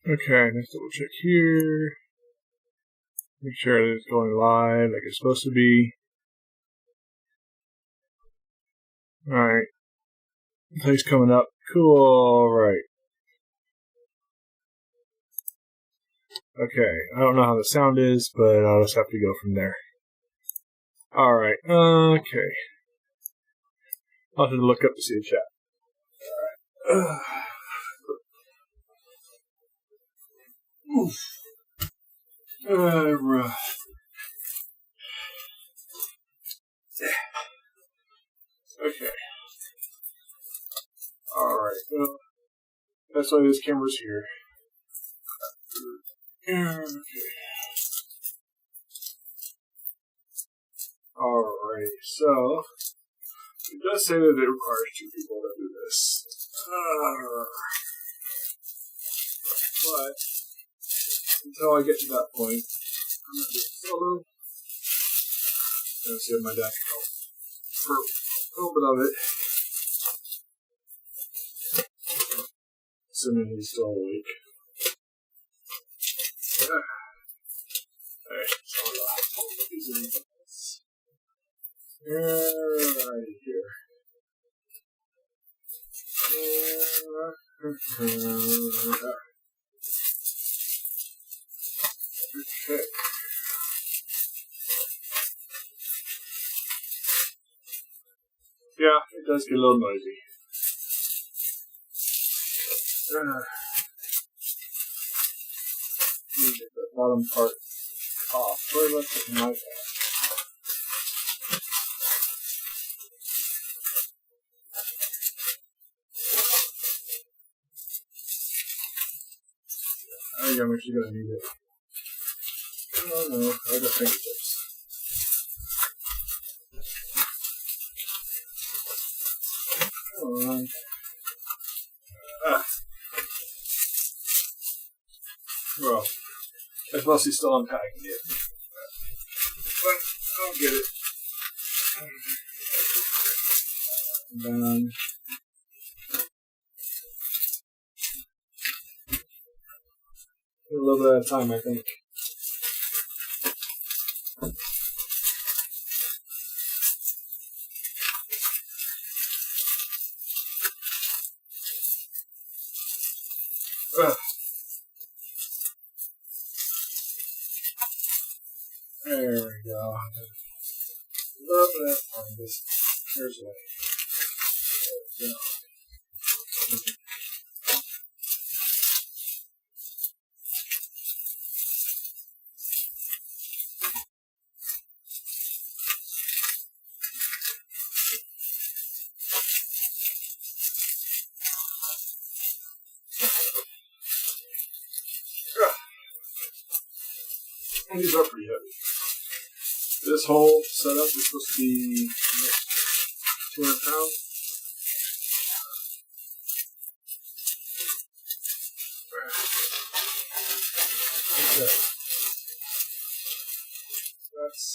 Okay, let's double check here. Make sure that it's going live like it's supposed to be. Alright. Play's coming up. Cool, alright. Okay, I don't know how the sound is, but I'll just have to go from there. Alright, okay. I'll have to look up to see the chat. Alright. Okay. Alright, well, that's why this camera's here. Okay. Alright, so it does say that it requires 2 people to do this. But until I get to that point, I'm going to do it solo. And see if my dad can help for a little bit of it. Assuming he's still awake. Alright, so he's in this. Right here. Okay. Yeah, it does get a little noisy. Let me get that bottom part off. Where left it in my bag? I think I'm actually going to need it. Oh no, I got fingertips. Come on. Well, it's mostly still unpacking it. But I'll get it. And then a little bit at a time, I think. There we go. A little bit at a time. Here's the way. There we go. And these are pretty heavy. This whole setup is supposed to be 200 pounds. Okay. That's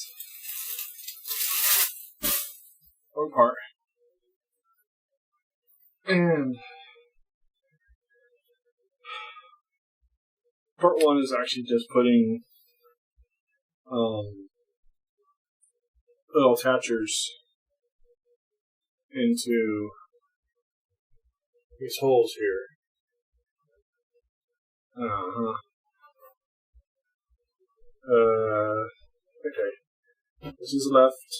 one part. And part 1 is actually just putting little attachers into these holes here. Okay. This is left.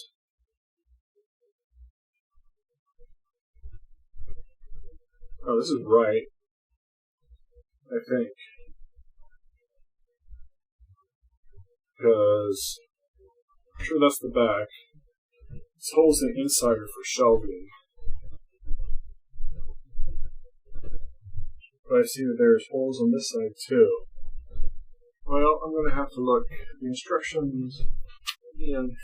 Oh, this is right. I think. Because I'm sure that's the back. This hole's the inside are for shelving. But I see that there's holes on this side too. Well, I'm going to have to look at the instructions again.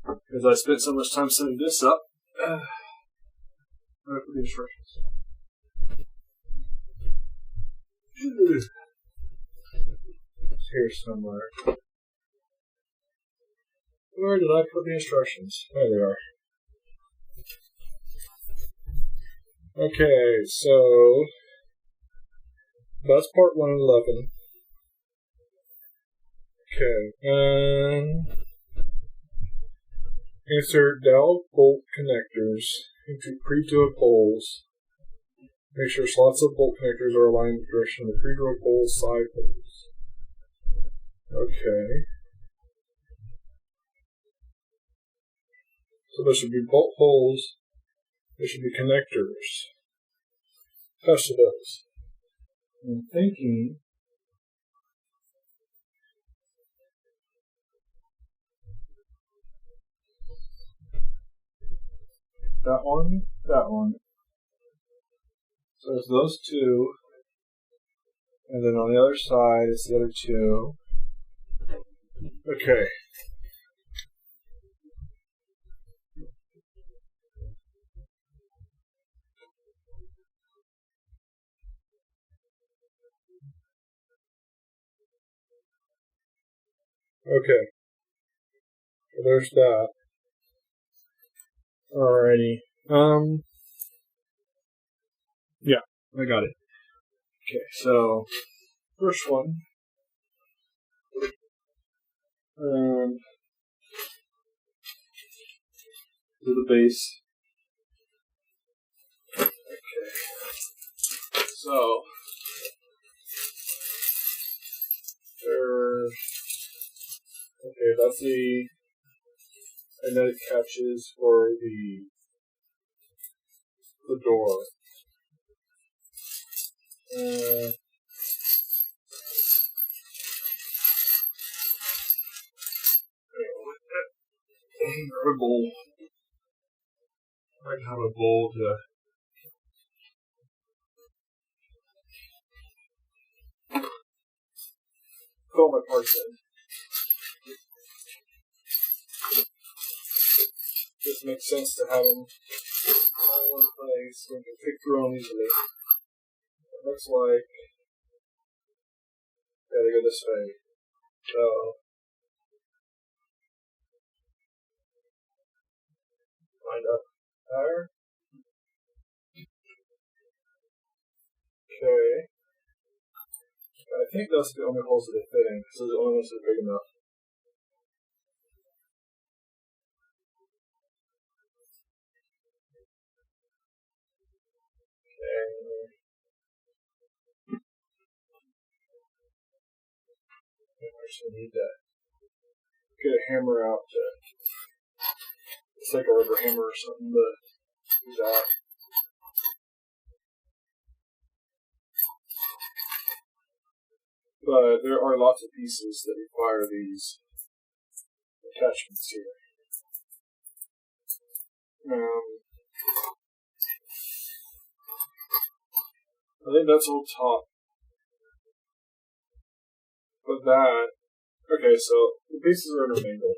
Because I spent so much time setting this up. I'm going to put the instructions. It's here somewhere. Where did I put the instructions? There they are. Okay, so That's part 111. Okay, insert dowel bolt connectors into pre-drilled holes. Make sure slots of bolt connectors are aligned in the direction of the pre-drilled hole side holes. Okay. So there should be bolt holes. There should be connectors. Attached to those. I'm thinking that one, that one. So there's those two. And then on the other side, it's the other two. Okay. Okay. So there's that. Alrighty. Yeah, I got it. Okay, so first one. To the base. Okay. So there's that's the magnetic catches for the door. Grab a bowl. I might have a bowl to fill my parts in. Just makes sense to have them all in one place so we can pick through them easily. It looks like they go this way. So line up there. Okay. I think those are the only holes that they fit in, because they're the only ones that are big enough. Okay. I just need to get a hammer out to, it's like a rubber hammer or something to do that. But there are lots of pieces that require these attachments here. I think that's all top. But that, okay, so the pieces are intermingled.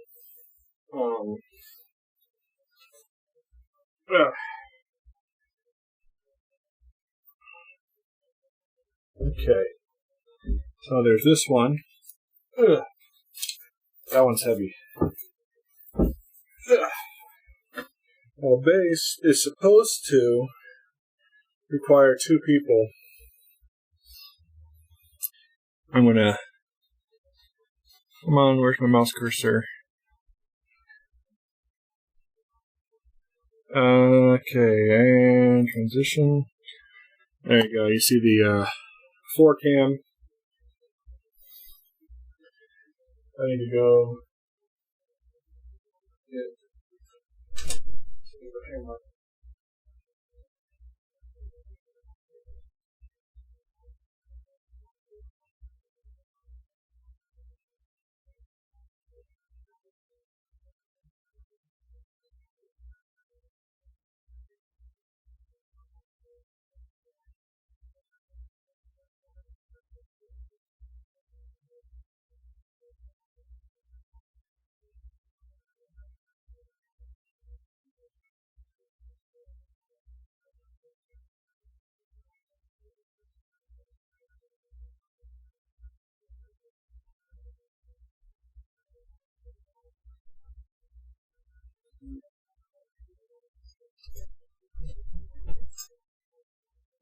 Okay. So there's this one. That one's heavy. Well, the base is supposed to require 2 people. I'm gonna. Come on, where's my mouse cursor? Okay, and transition. There you go. You see the 4-cam. I need to go get the hammer.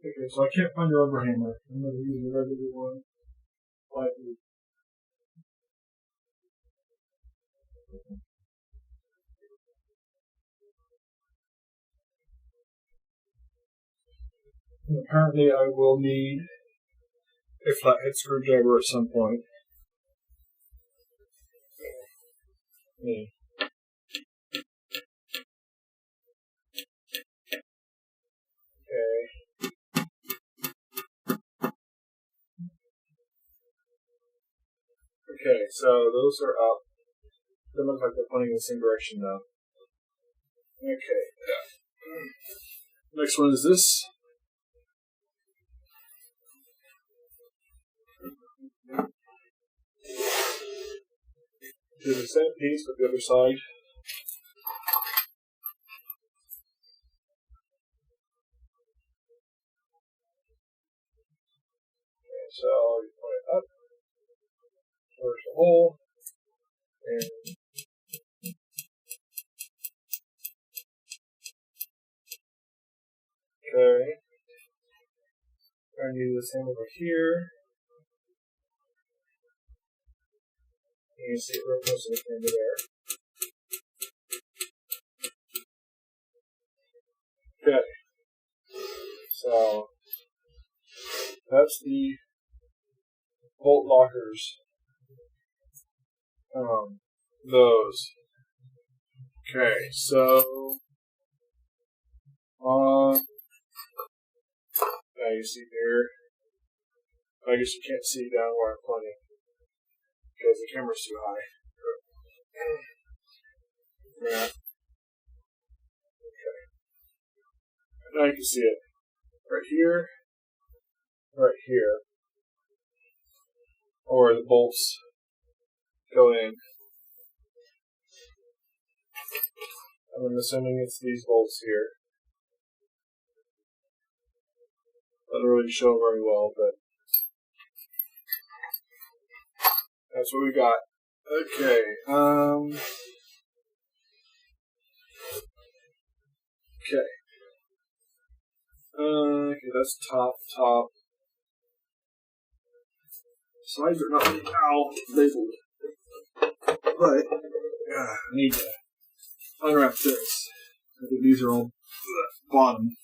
Okay, so I can't find a rubber hammer. I'm going to use a regular one. Lightly. And apparently I will need a flathead screwdriver at some point. Okay. Okay, so those are up. They look like they're pointing in the same direction now. Okay. Next one is this. Do the same piece with the other side. Okay, so you point it up. There's the hole. And okay. And do the same over here. And you see it real close to the camera there. Okay. So that's the bolt lockers. Those. Okay, so now you see there. I guess you can't see down where I'm pointing because the camera's too high. Yeah. Okay. Now you can see it right here, or the bolts go in. I'm assuming it's these bolts here. Doesn't really show very well, but that's what we got. Okay. Okay, that's top. Sides are not labeled, but I need to unwrap this. I think these are all bottom.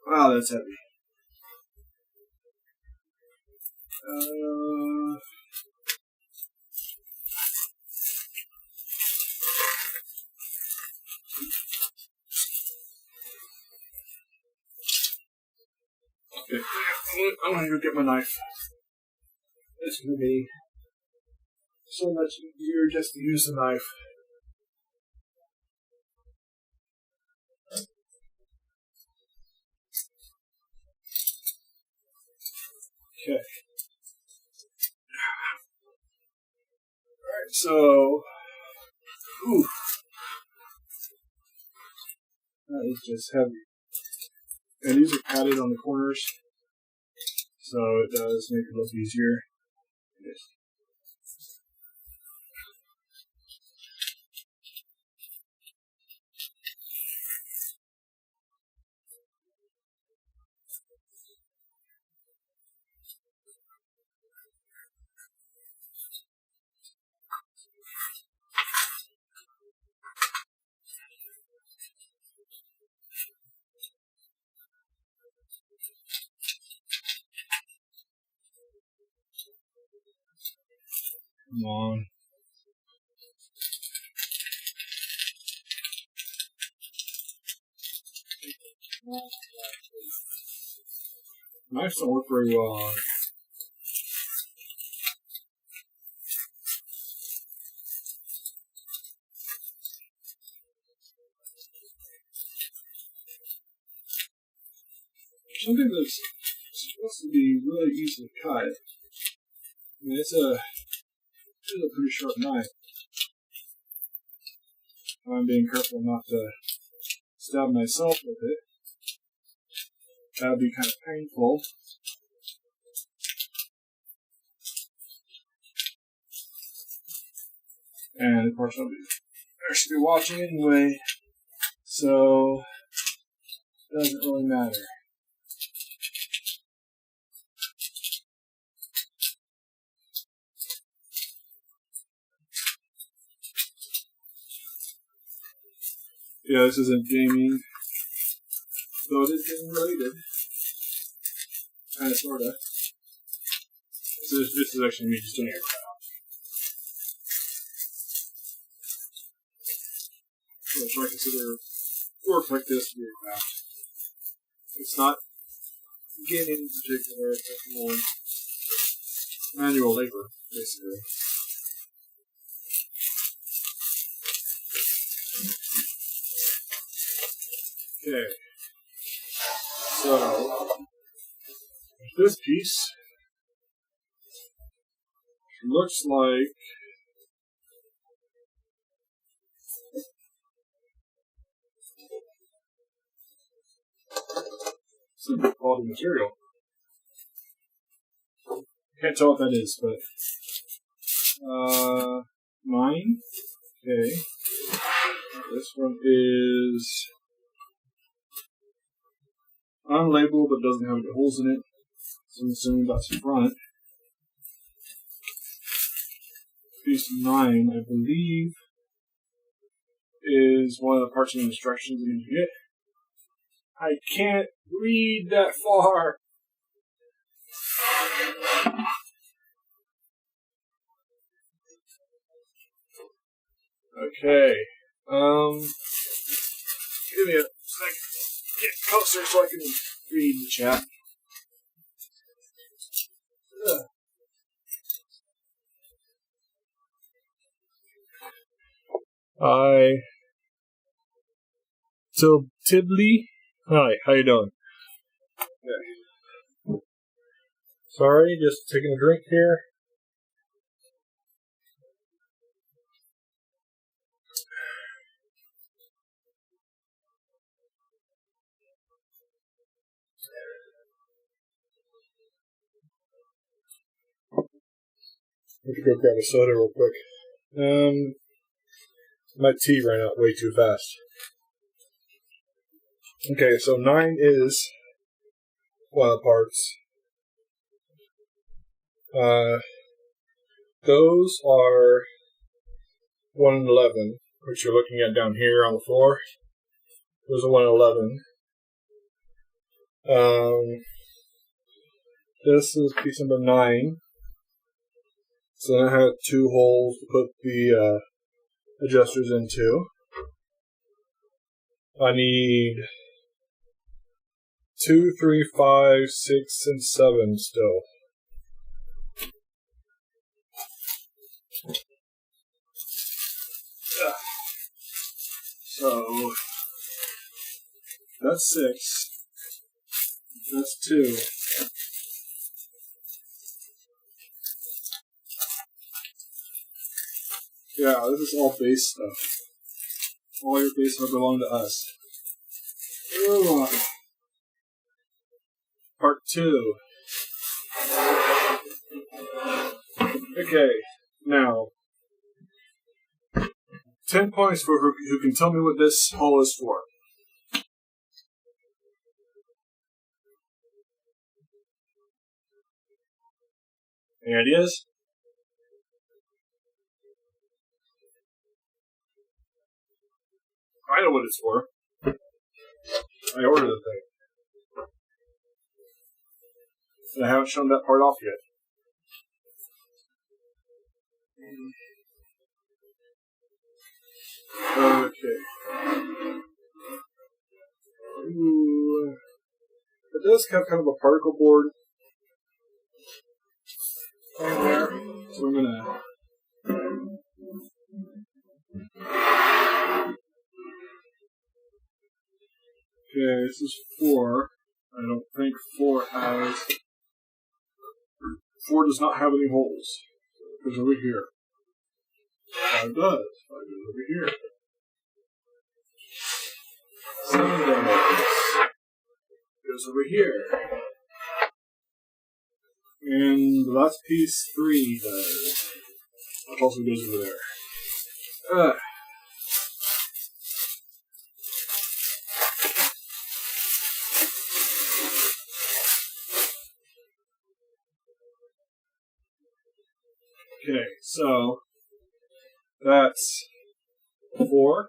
Wow, that's heavy. Okay, I'm gonna go get my knife. It's gonna be so much easier just to use the knife. Okay. Alright, so that is just heavy. And these are padded on the corners, so it does make it look easier. Yes. Come on. Knives don't work very well. Something that's supposed to be really easy to cut. I mean, it's a pretty sharp knife. I'm being careful not to stab myself with it. That would be kind of painful. And of course, I should be watching anyway, so it doesn't really matter. Yeah, this isn't gaming, though it is gaming related. Kinda, sorta. This is actually me just doing a craft. So I consider work like this to be a craft. It's not gaming in particular, it's more manual labor, basically. Okay. So, this piece looks like some good quality material. Can't tell what that is, but 9. Okay. This one is unlabeled but doesn't have any holes in it. So I'm assuming that's the front. Piece 9, I believe, is one of the parts and instructions you need to get. I can't read that far. Okay. Give me a second. Get closer so I can read the chat. Hi. So, Tibley? Hi, how you doing? Okay. Sorry, just taking a drink here. I have to go grab a soda real quick. My tea ran out way too fast. Okay, so 9 is one of the parts. Those are 1 and 11, which you're looking at down here on the floor. Those are 1 and 11. This is piece number 9. So then I have 2 holes to put the adjusters into. I need 2, 3, 5, 6, and 7 still. So that's 6. That's 2. Yeah, this is all base stuff. All your base stuff belong to us. Ooh. Part 2. Okay, now 10 points for who can tell me what this hole is for. Any ideas? I know what it's for. I ordered the thing. And I haven't shown that part off yet. Okay. Ooh. It does have kind of a particle board in there. So I'm gonna okay, this is 4. I don't think 4 has 4 does not have any holes. So it goes over here. 5 does. 5 goes over here. 7 does. Goes over here. And the last piece, 3 does. Which also goes over there. Okay, so that's 4.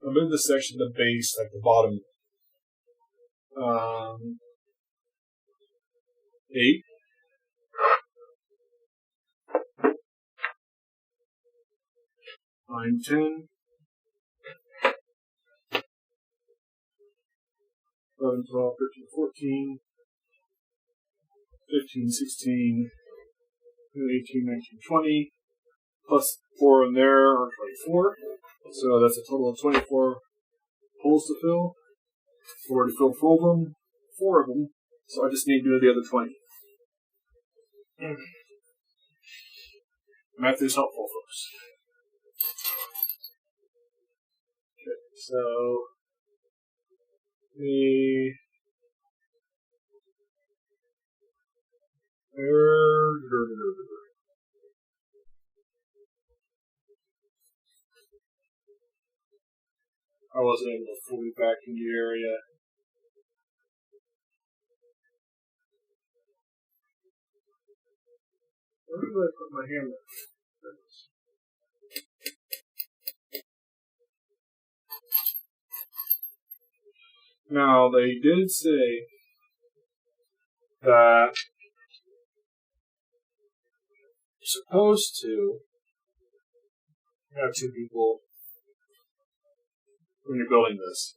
I'll move this section to the base, like the bottom 8. Line 10. 11, 12, 13, 14. 15, 16, 18, 19, 20. Plus 4 in there are 24. So that's a total of 24 holes to fill. I've already filled 4 of them. So I just need to do the other 20. Math is helpful, folks. Okay, so I wasn't able to fully back in the area. Where did I put my hammer? Now, they did say that you're supposed to have 2 people when you're building this.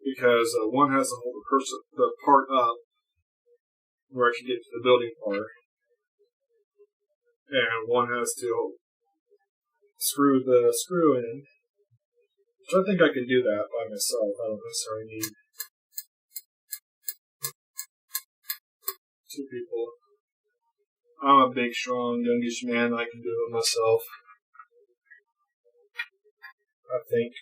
Because one has to hold the part up where I can get to the building part, and one has to screw the screw in. Which I think I can do that by myself. I don't necessarily need 2 people. I'm a big, strong, youngish man. I can do it myself. I think.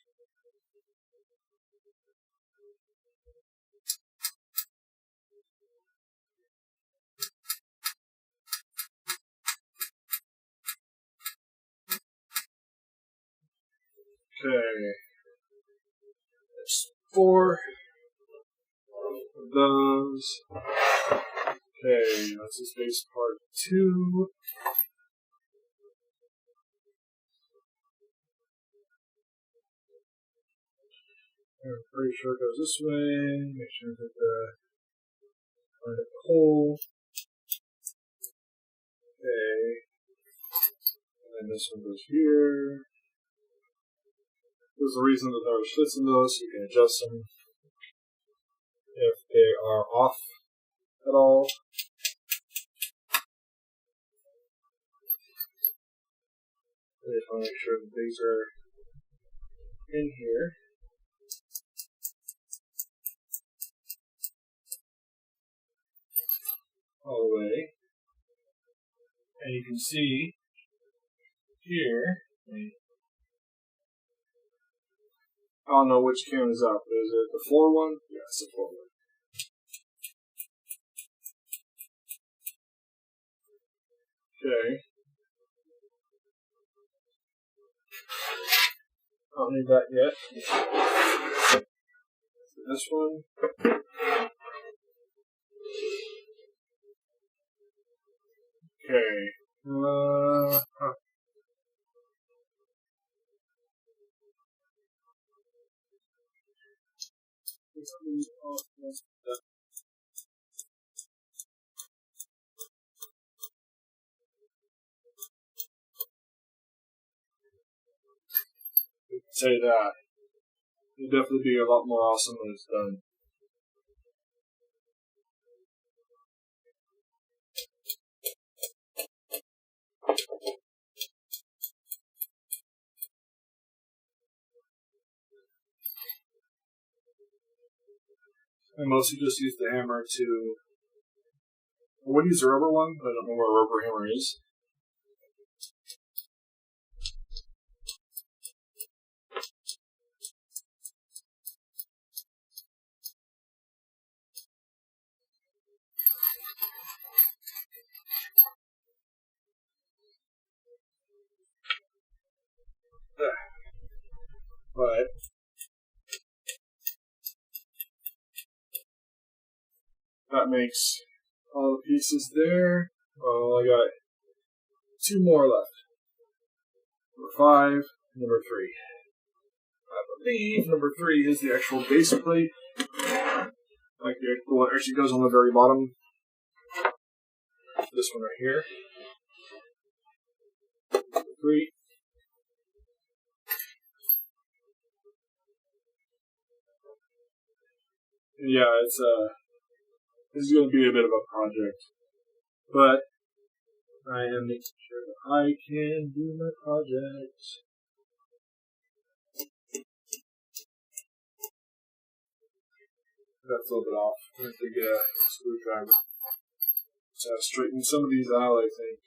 Okay. There's 4 of those. Okay, that's his base part 2. I'm pretty sure it goes this way. Make sure that find the hole. Okay. And then this one goes here. There's a reason that there are slits in those, so you can adjust them if they are off at all. I just want to make sure that these are in here. All the way. And you can see here, I don't know which can is up. Is it the 4 one? Yeah, it's the 4 one. Okay. I don't need that yet. This one. Okay. Say that. It'll definitely be a lot more awesome when it's done. I mostly just use the hammer to... I would use a rubber one, but I don't know where a rubber hammer is. But That makes all the pieces there. Well, I got 2 more left. Number 5, number 3. I believe number 3 is the actual base plate. Like the one actually goes on the very bottom. This one right here. 3. And yeah, this is going to be a bit of a project, but I am making sure that I can do my project. That's a little bit off. I have to get a screwdriver to straighten some of these out, I think.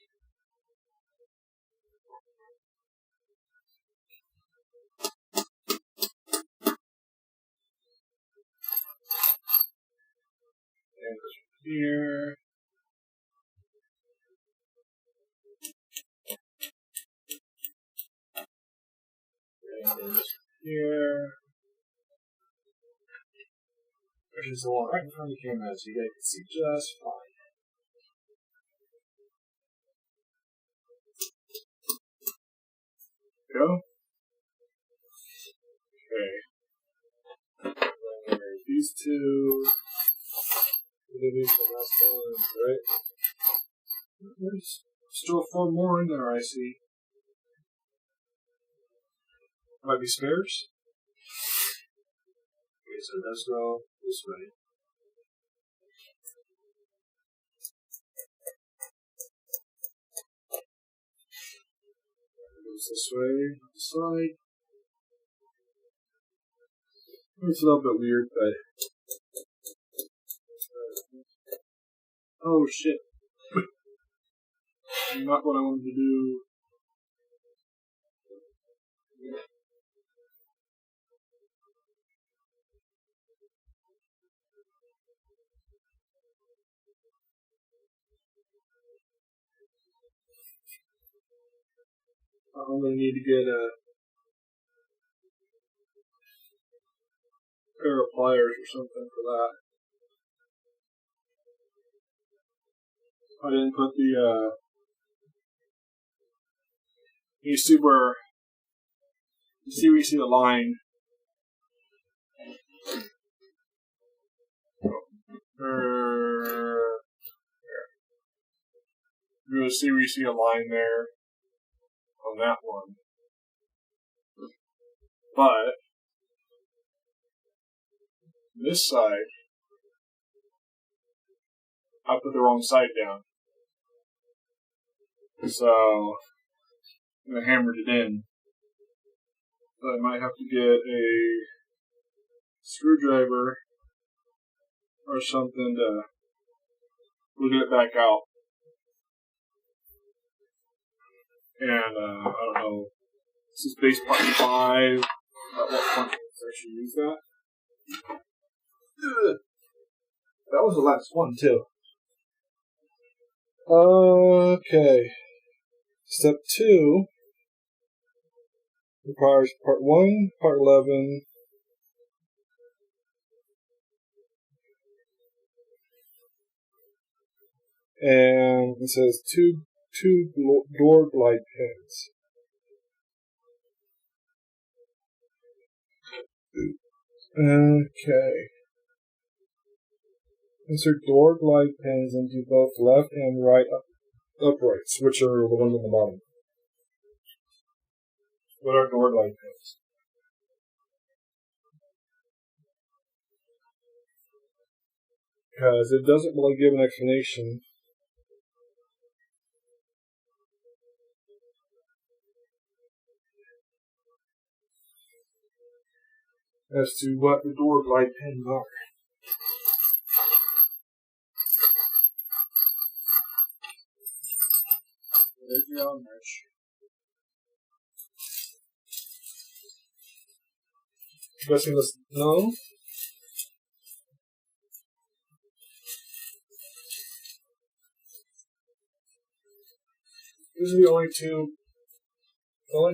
And this one here. And this here. Which is the one right in front of the camera, so you guys can see just fine. Go. Okay. These 2. These the last ones, right? There's still 4 more in there, I see. Might be spares. Okay, so let's go this way. Goes this way, on the side. It's a little bit weird, but oh shit. Not what I wanted to do. I'm going to need to get a pair of pliers or something for that. I didn't put the, you see where you see the line. You're going to see where you see a line there on that one. But this side, I put the wrong side down. So I hammered it in. So I might have to get a screwdriver or something to get it back out. And I don't know. This is base part 5. At what point can I actually use that? That was the last one too. Okay. Step 2 requires part 1, part 11, and it says two door glide pins. Okay. Insert door glide pins into both left and right uprights, which are the ones on the bottom. What are door glide pins? Because it doesn't really give an explanation. As to what the door glide pins are. There's your own merch. Guessing this? No? These are the only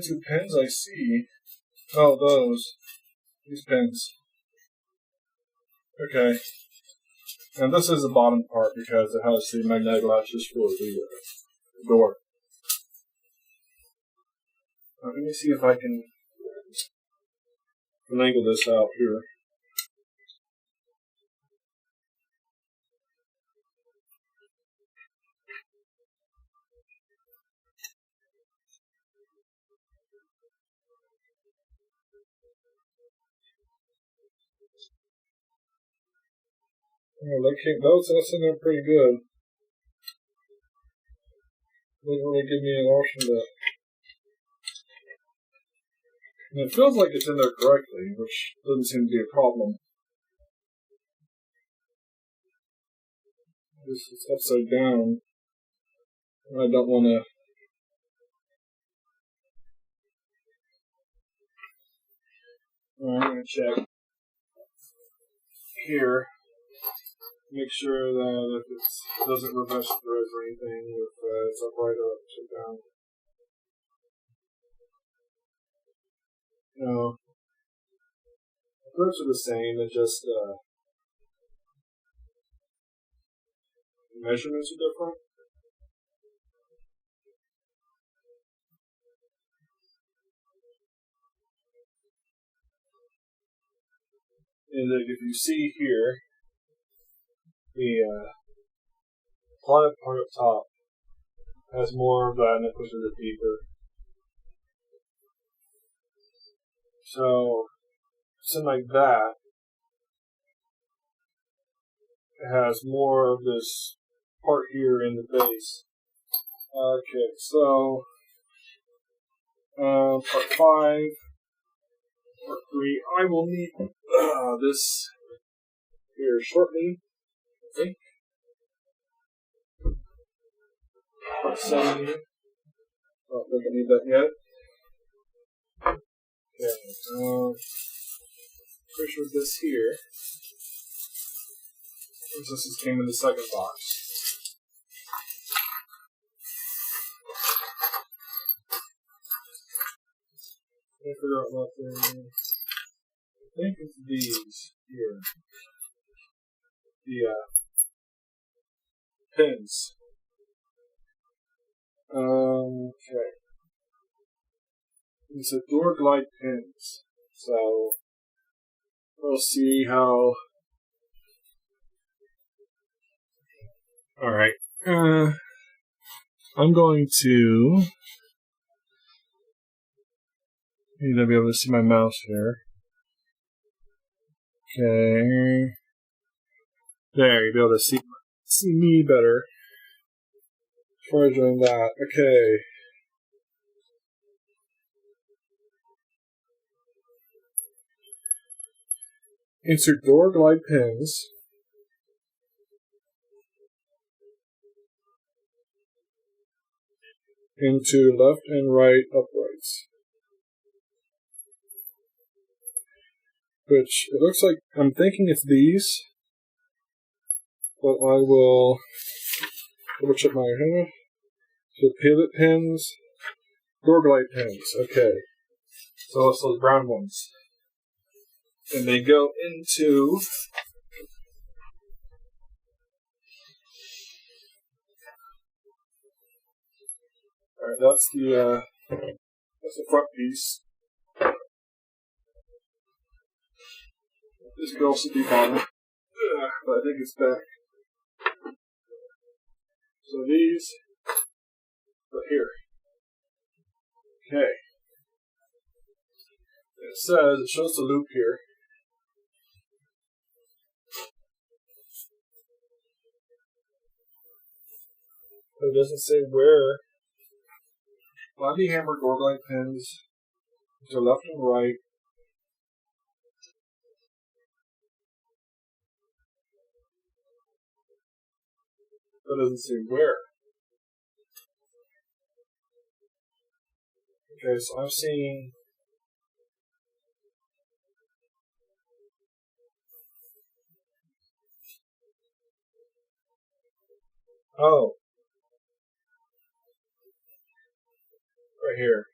two pins I see. Oh, those. These pins. Okay. And this is the bottom part because it has the magnetic latches for the door. Let me see if I can finagle this out here. Oh, that's in there pretty good. Doesn't really give me an option to. And it feels like it's in there correctly, which doesn't seem to be a problem. This is upside down. And I don't want to. I'm going to check here. Make sure that if it doesn't reverse threads or anything, if it's upright or upside down. No. The threads are the same, it's just measurements are different. And if you see here, the plotted part up top has more of that and it pushes it deeper. So, something like that, it has more of this part here in the base. Okay, so, part 5, part 3, I will need this here shortly, I think. Part 7 here. Oh, I don't need that yet. Okay, pretty sure this here. This came in the second box. I figure out what they're. I think it's these here. The pins. Okay. It's a door glide pins. So we'll see how. Alright. I'm going to. You need to be able to see my mouse here. Okay. There, you'll be able to see me better. Before I doing that. Okay. Insert door glide pins. Into left and right uprights. Which, it looks like, I'm thinking it's these. But I will double check my hand. So pivot pins, door glide pins. Okay. So it's those brown ones. And they go into alright, that's the front piece. This could also be bottom. But I think it's back. So these right here. Okay. It shows the loop here. But it doesn't say where. Body hammer door glide pins to left and right. But it doesn't say where. Okay, so I'm seeing. Oh. Right here.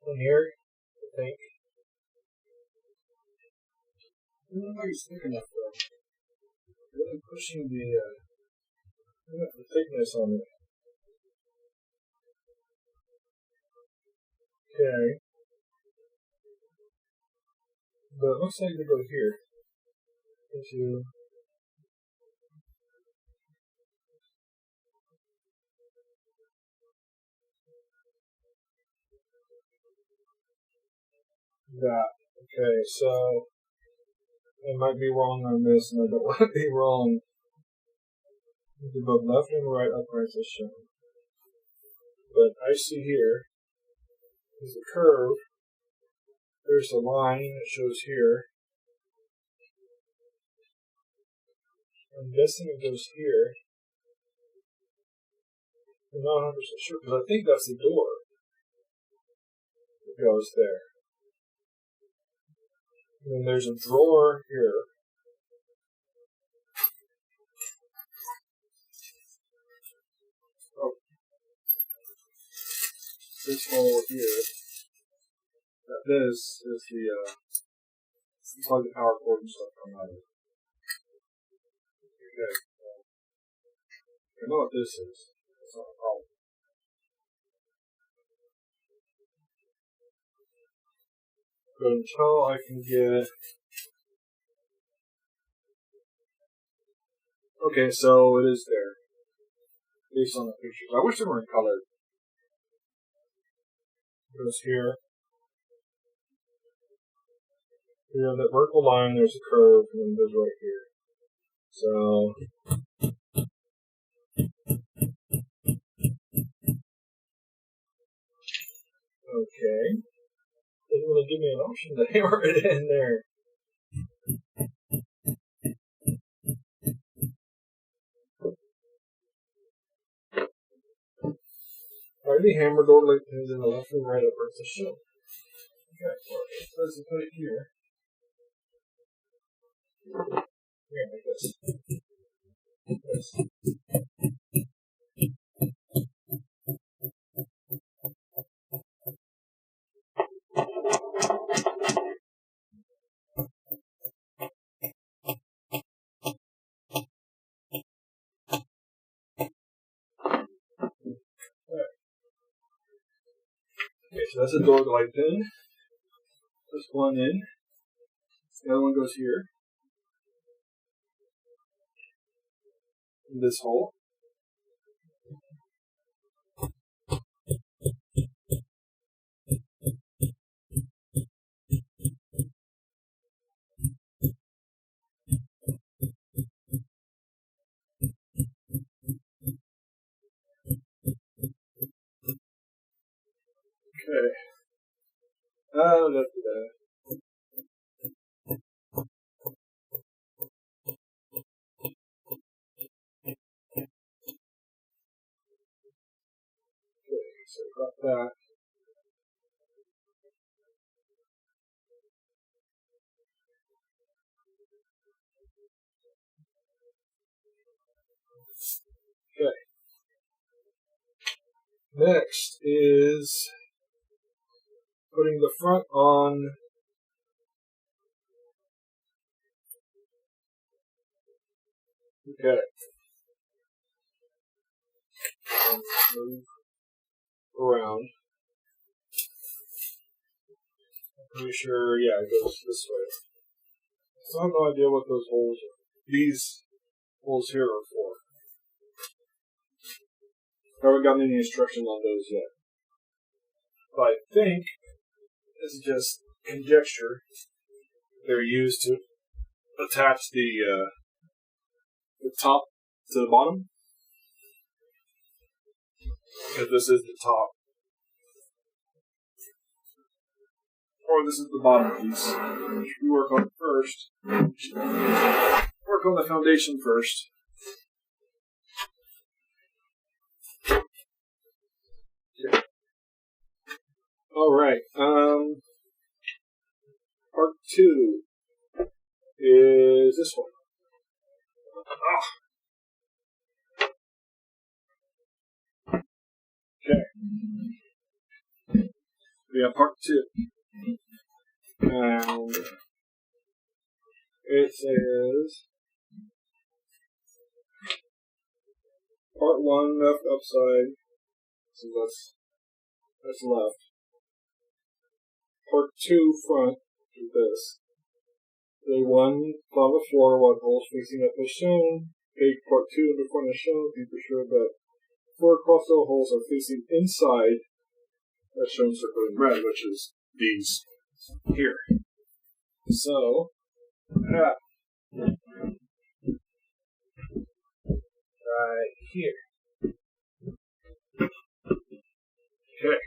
In here, I think. I don't know how you stick enough though. really pushing the thickness on it. Okay. But it looks like they go here. Into that. Okay, so I might be wrong on this, and I don't want to be wrong. You can both left and right uprights as shown. But I see here is a curve. There's a line that shows here. I'm guessing it goes here. I'm not 100% sure, because I think that's the door that goes there. And then there's a drawer here. Oh. This hole here. This is the, it's like the power cord and stuff coming out of it. Okay. I know what this is. It's not a problem. But until I can get... Okay, so it is there. Based on the pictures. I wish they were in color. It goes here. You have that vertical line, there's a curve, and then it goes right here. So... Okay. Doesn't really give me an option to hammer it in there. I already hammered door like pins in the left and right upwards to show. Okay, well, let's put it here. Here, like this. This. Okay, so that's a door glide pin. This one in. The other one goes here. In this hole. Okay. That's that. Okay, so got that. Okay. Next is putting the front on. Okay. Move around. I'm pretty sure, yeah, it goes this way. So I have no idea what those holes are. These holes here are for. I haven't gotten any instructions on those yet. But I think this is just conjecture. They're used to attach the top to the bottom. Because this is the top. Or this is the bottom piece. We work on it first. Work on the foundation first. Okay. Alright. Part 2 is this one. Okay. We have part 2. And it says Part 1 left upside, so that's left. Part 2 front is this. The one on the floor while the holes facing up as shown. Take part 2 in the front as shown. Be for sure that 4 crossbow holes are facing inside, as shown circled in red, which is these here. So, right here. Okay.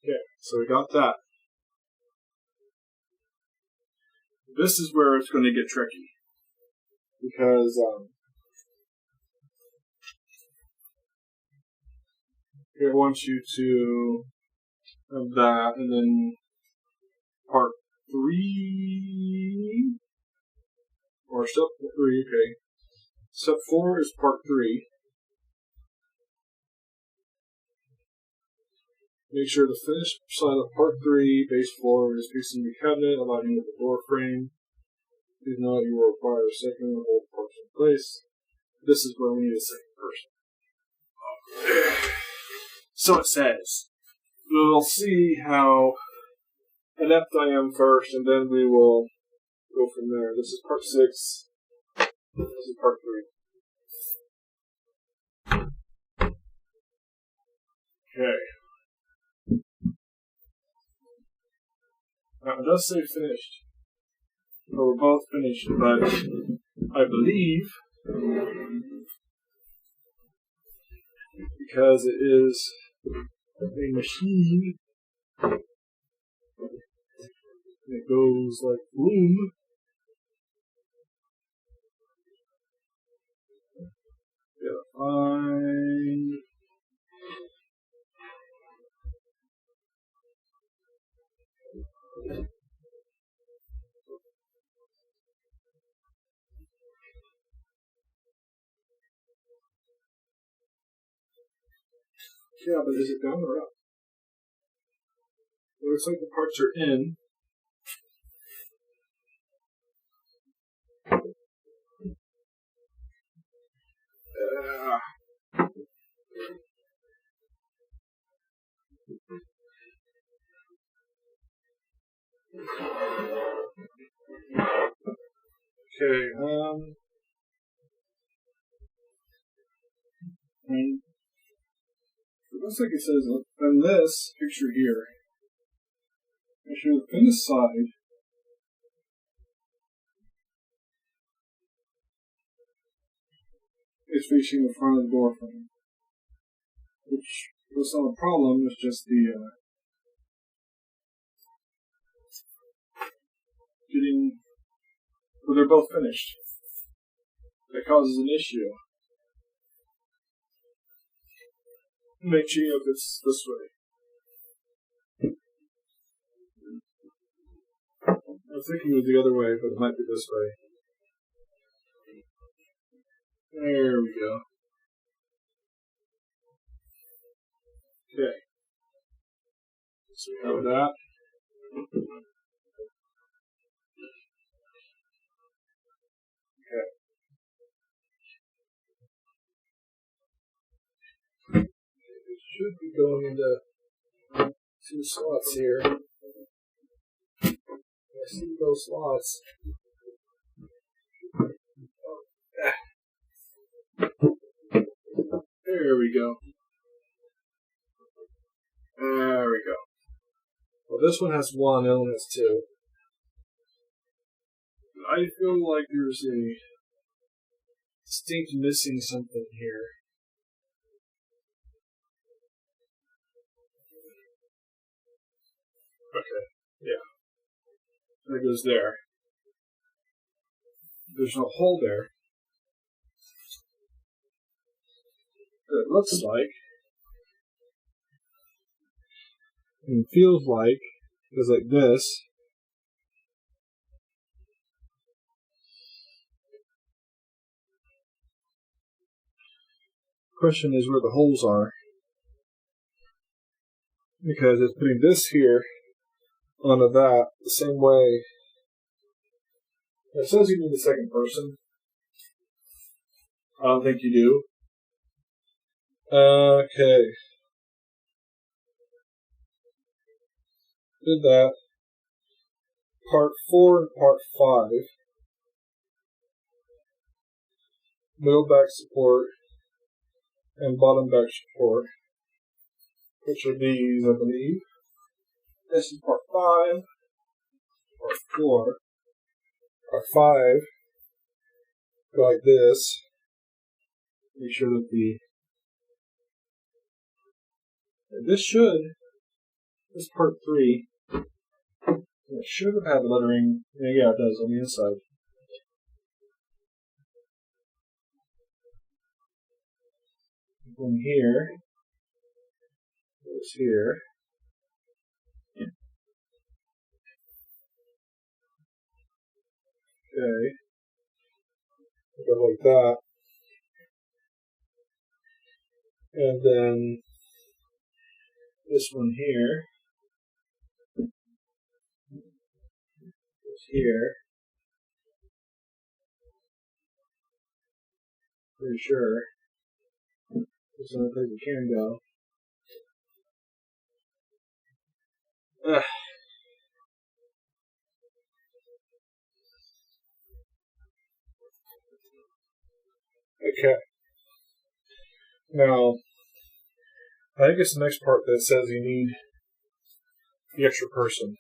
Okay, so we got that. This is where it's going to get tricky. Because, it wants you to have that, and then part 3, or step 3, okay. Step 4 is part 3. Make sure the finished side of part 3, base floor, is facing the cabinet, aligning with the door frame. Please note you will require a second to hold parts in place. This is where we need a second person. So it says. We'll see how adept I am first, and then we will go from there. This is part 6. This is part 3. Okay. Now it does say finished. Well, we're both finished, but I believe, because it is a machine, it goes like boom. Yeah, fine. Yeah, but is it down or up? It looks like the parts are in. Okay, it looks like it says on this picture here, make sure the finished side is facing the front of the door frame, which was not a problem, it's just the well, they're both finished. That causes an issue. Make sure if it's this way. I was thinking it was the other way, but it might be this way. There we go. Okay. So we have that. Okay. It should be going into 2 slots here. I see those slots. There we go. There we go. Well, this one has 1, the other one has 2. I feel like there's a distinct missing something here. Okay, yeah. That goes there. There's no hole there. It looks like, and feels like, is like this. Question is where the holes are, because it's putting this here onto that the same way It says you need a second person. I don't think you do. Okay. Did that. Part 4 and Part 5. Middle back support and bottom back support, which are these, I believe. This is Part 5. Part 4. Part 5. Go like this. Make sure that this is Part 3. It should have had lettering. Yeah, it does on the inside. From here goes here. Okay. Go like that. And then this one here goes here. Pretty sure. There's another place it can go. Okay. Now, I think it's the next part that says you need the extra person.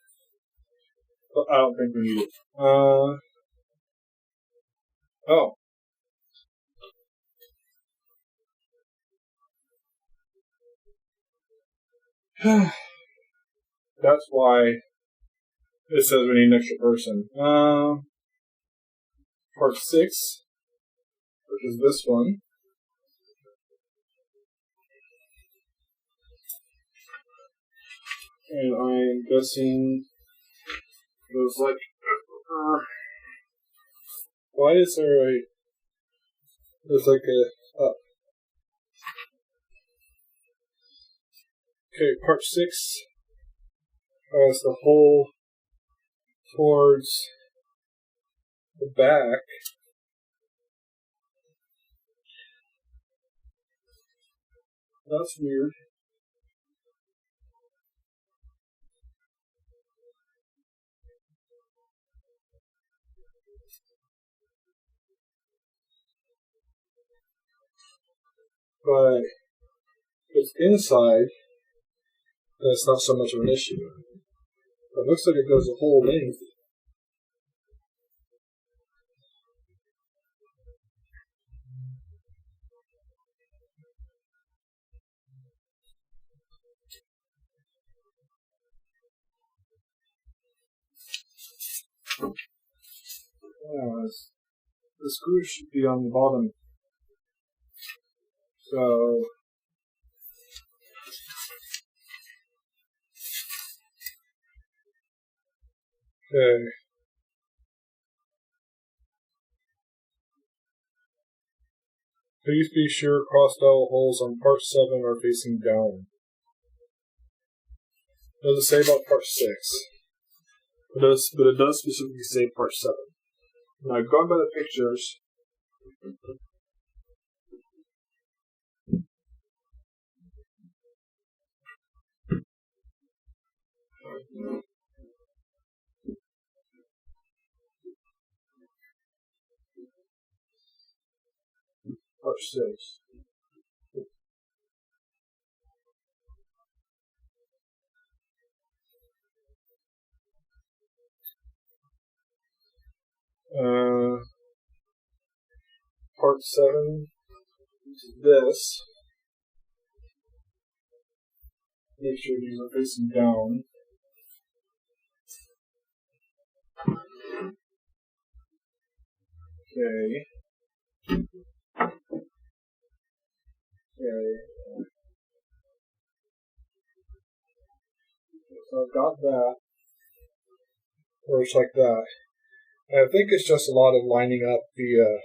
But I don't think we need it. Oh. That's why it says we need an extra person. Part 6, which is this one. And I'm guessing it was like, why is there there's like a, okay, Part 6 has the hole towards the back. That's weird. But if it's inside, then it's not so much of an issue. But it looks like it goes the whole length. Yeah, the screw should be on the bottom. So, okay. Please be sure cross-dowel holes on Part 7 are facing down. What does it say about Part 6? But it does specifically say Part 7. Now, going by the pictures, Part 6. Part 7 is this. Make sure these are facing down. Okay. Okay. So I've got that. Works like that. And I think it's just a lot of lining up the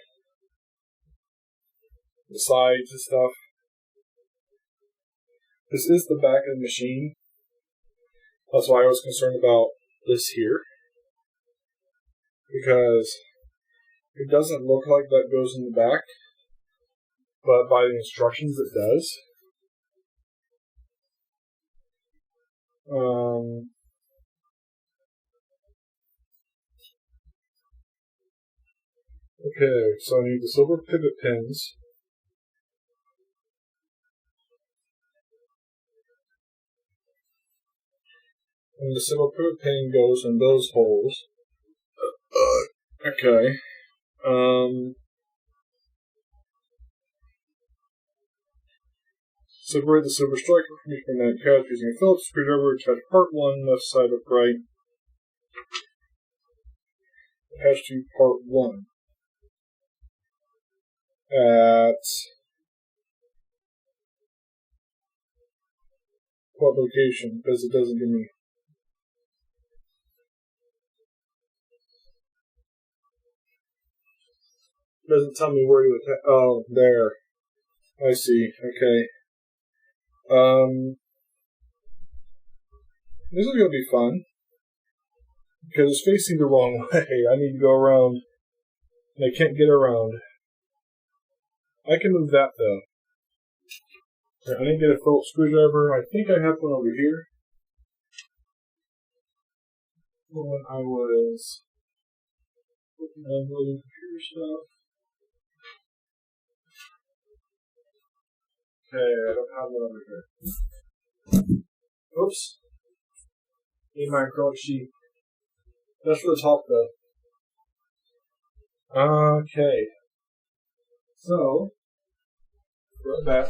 sides and stuff. This is the back of the machine. That's why I was concerned about this here. Because It doesn't look like that goes in the back, but by the instructions it does. Okay, so I need the silver pivot pins. And the silver pivot pin goes in those holes. Okay. Separate the silver striker from each magnetic cap using a Phillips screwdriver. Attach part 1, left side upright. Attach to part 1. At what location? Because it doesn't give me. It doesn't tell me where to attach. Oh, there. I see. Okay. This is going to be fun. Because it's facing the wrong way. I need to go around. And I can't get around. I can move that, though. Right, I need to get a Phillips screwdriver. I think I have one over here. When I was looking at the computer stuff. Okay, I don't have one over here. Oops. Need my acrylic sheet. That's for the top, though. Okay. So, right back.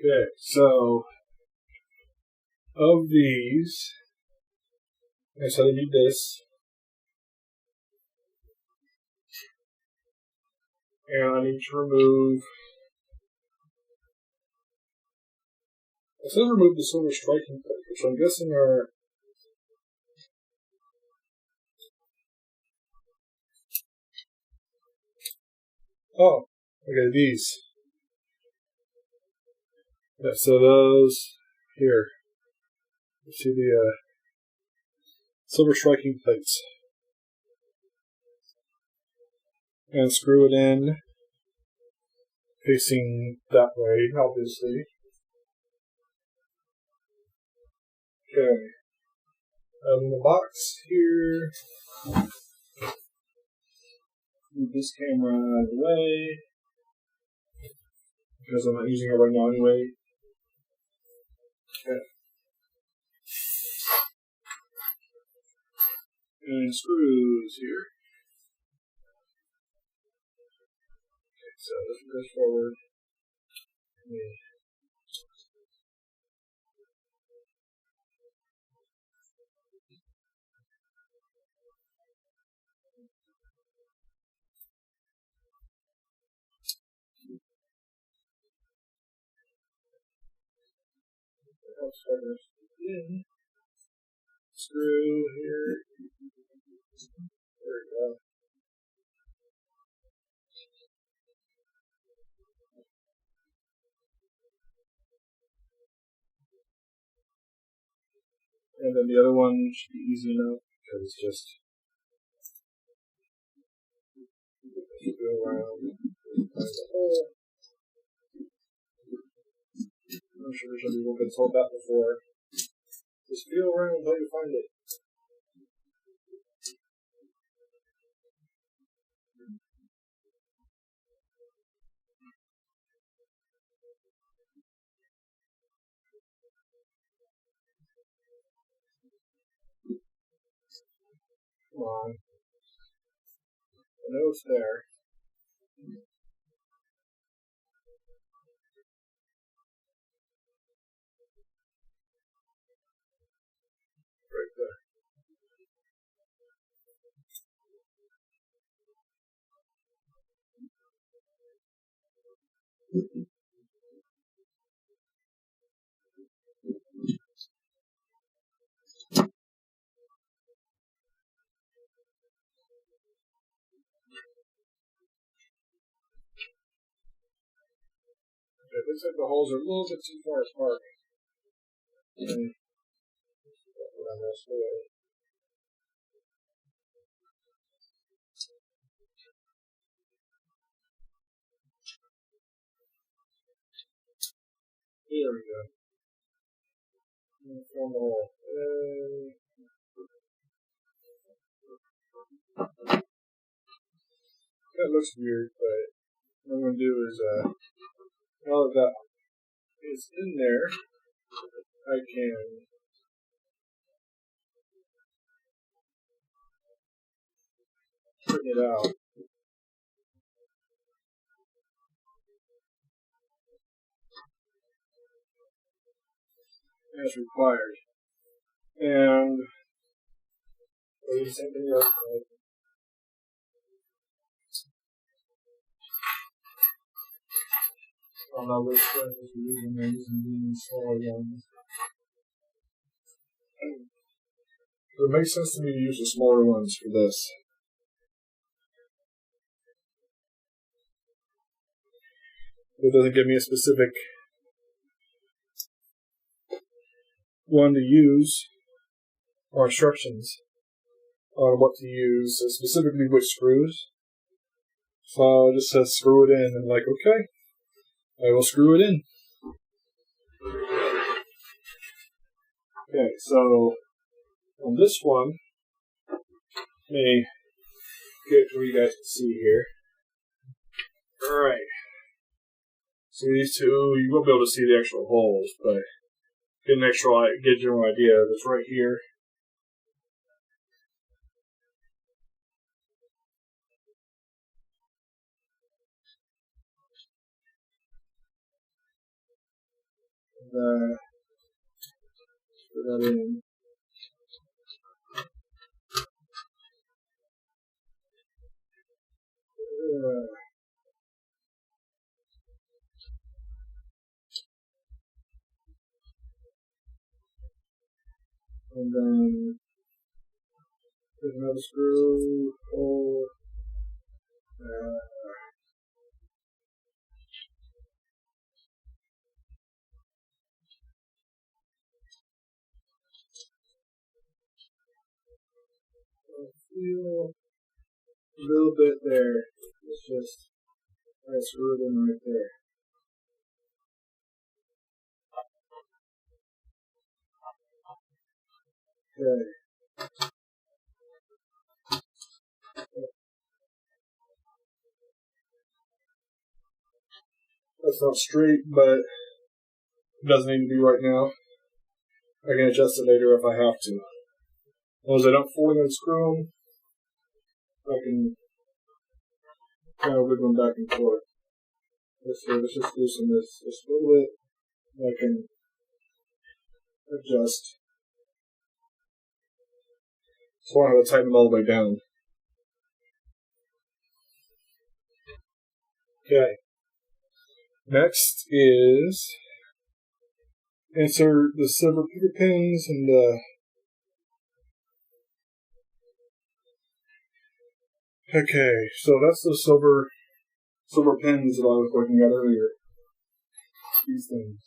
Okay, so of these, I said I need this, and I need to remove. It says remove the silver striking plate, which I'm guessing are. Oh, okay, these. Yeah, so those here. You see the silver striking plates. And screw it in, facing that way, obviously. Okay. The box here. Move this camera out of the way. Because I'm not using it right now anyway. Okay. And screws here. Okay, so this one goes forward. In. Screw here. There we go. And then the other one should be easy enough because it's just go around the hole. I'm sure some people have been told that before. Just feel around until you find it. Come on. I know it's there. Right there. It looks like the holes are a little bit too far apart. There we go. One hole. That looks weird, but what I'm going to do is, now that that is in there, I can bring it out as required. And do the same thing else. I don't know which one is using these and using smaller ones. It makes sense to me to use the smaller ones for this. It doesn't give me a specific one to use or instructions on what to use, specifically which screws. So it just says screw it in, and I'm like, okay, I will screw it in. Okay, so on this one, let me get where you guys can see here. Alright. See these two, you won't be able to see the actual holes, but get a general idea. It's right here. And, put that in. And then there's another screw, hole, feel a little bit there. It's just I screw it in right there. Okay. That's not straight, but it doesn't need to be right now. I can adjust it later if I have to. As long as I don't fully unscrew them, I can kind of wiggle them back and forth. Let's just loosen this just a little bit. I can adjust. So I don't have to tighten them all the way down. Okay. Next is insert the silver pivot pins and okay, so that's the silver pins that I was looking at earlier. These things.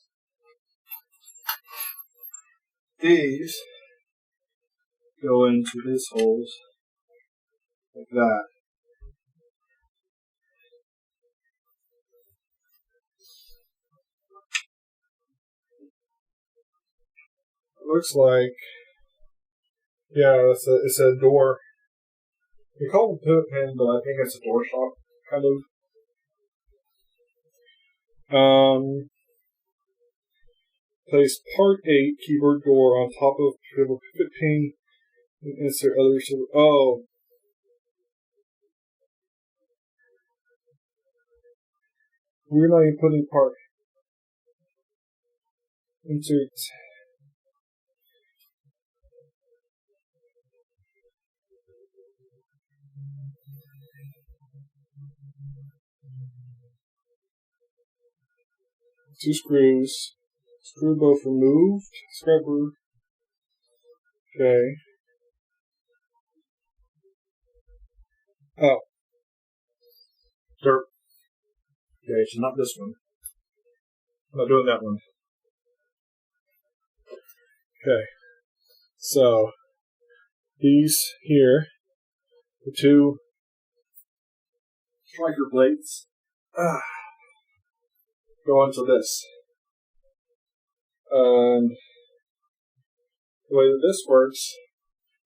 These go into these holes like that. It looks like, yeah, it's a door. We call it a pivot pin, but I think it's a door stop, kind of. Place part 8 keyboard door on top of pivot pin and insert other silver. Oh. We're not even putting part. Insert. 2 screws. Screw both removed. Scrubber. Okay. Oh. Dirt. Okay, so not this one. I'm not doing that one. Okay. So, these here, the 2 striker plates, go into this. And the way that this works,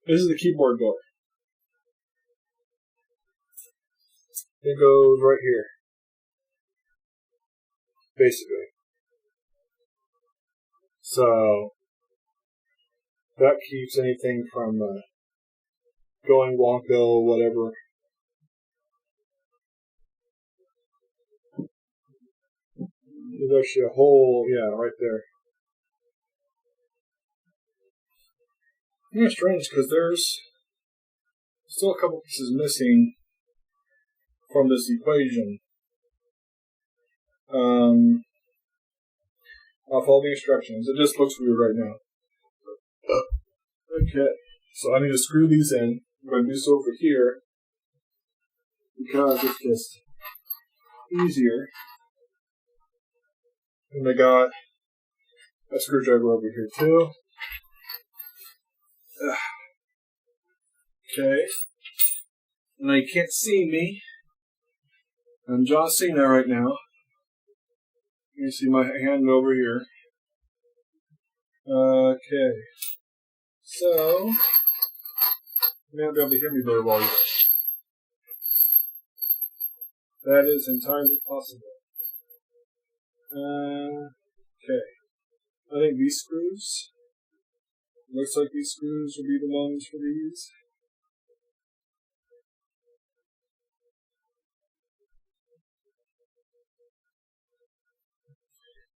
this is the keyboard door. It goes right here, basically. So, that keeps anything from going wonko, whatever. There's actually a hole, yeah, right there. It's strange because there's still a couple pieces missing from this equation. I'll follow the instructions. It just looks weird right now. Okay, so I need to screw these in. I'm going to do so over here because it's just easier. And I got a screwdriver over here too. Okay. Now you can't see me. I'm John Cena right now. You can see my hand over here. Okay. So, you may not be able to hear me very well yet. That is entirely possible. Okay. I think these screws, looks like these screws will be the ones for these.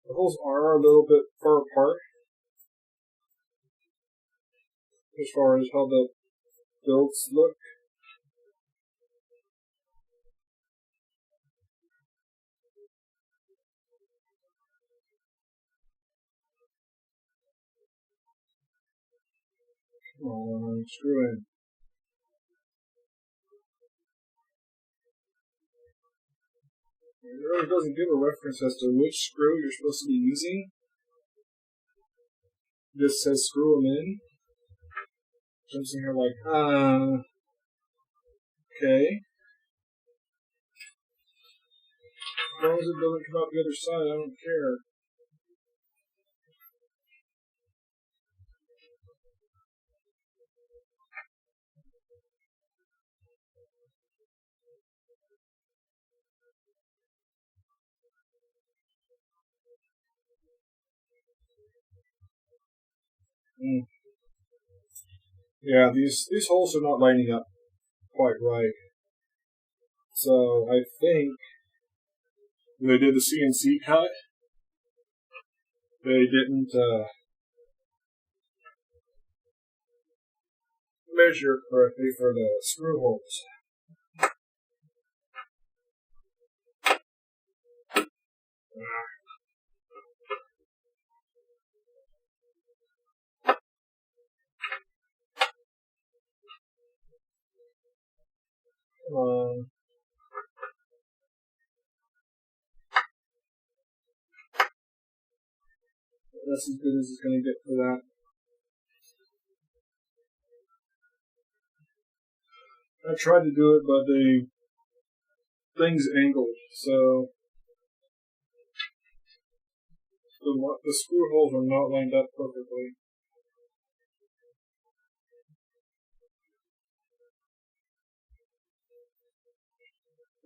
The holes are a little bit far apart as far as how the builds look. Come on, screw in. It really doesn't give a reference as to which screw you're supposed to be using. It just says screw them in. I'm sitting here like, okay. As long as it doesn't come out the other side, I don't care. Yeah, these holes are not lining up quite right. So I think when they did the CNC cut, they didn't measure correctly for the screw holes. Come on. That's as good as it's going to get for that. I tried to do it, but the thing's angled, so the screw holes are not lined up perfectly.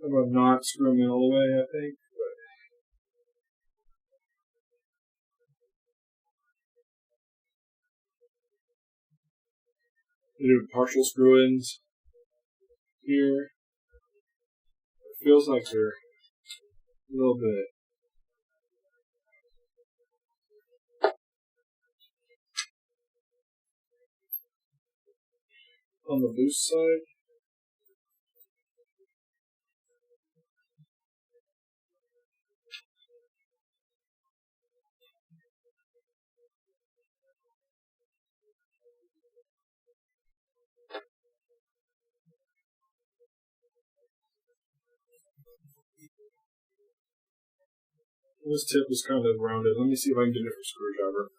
I'm going to not screw them in all the way, I think. They do partial screw-ins here. It feels like they're a little bit. On the loose side. This tip is kind of rounded. Let me see if I can get a different screwdriver.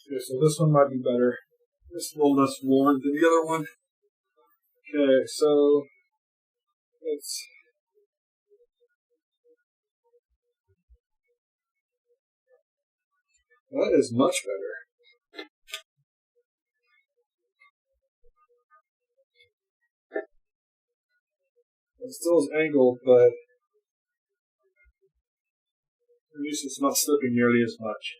Okay, so this one might be better. It's a little less worn than the other one. Okay, so it's that is much better. It still is angled, but at least it's not slipping nearly as much.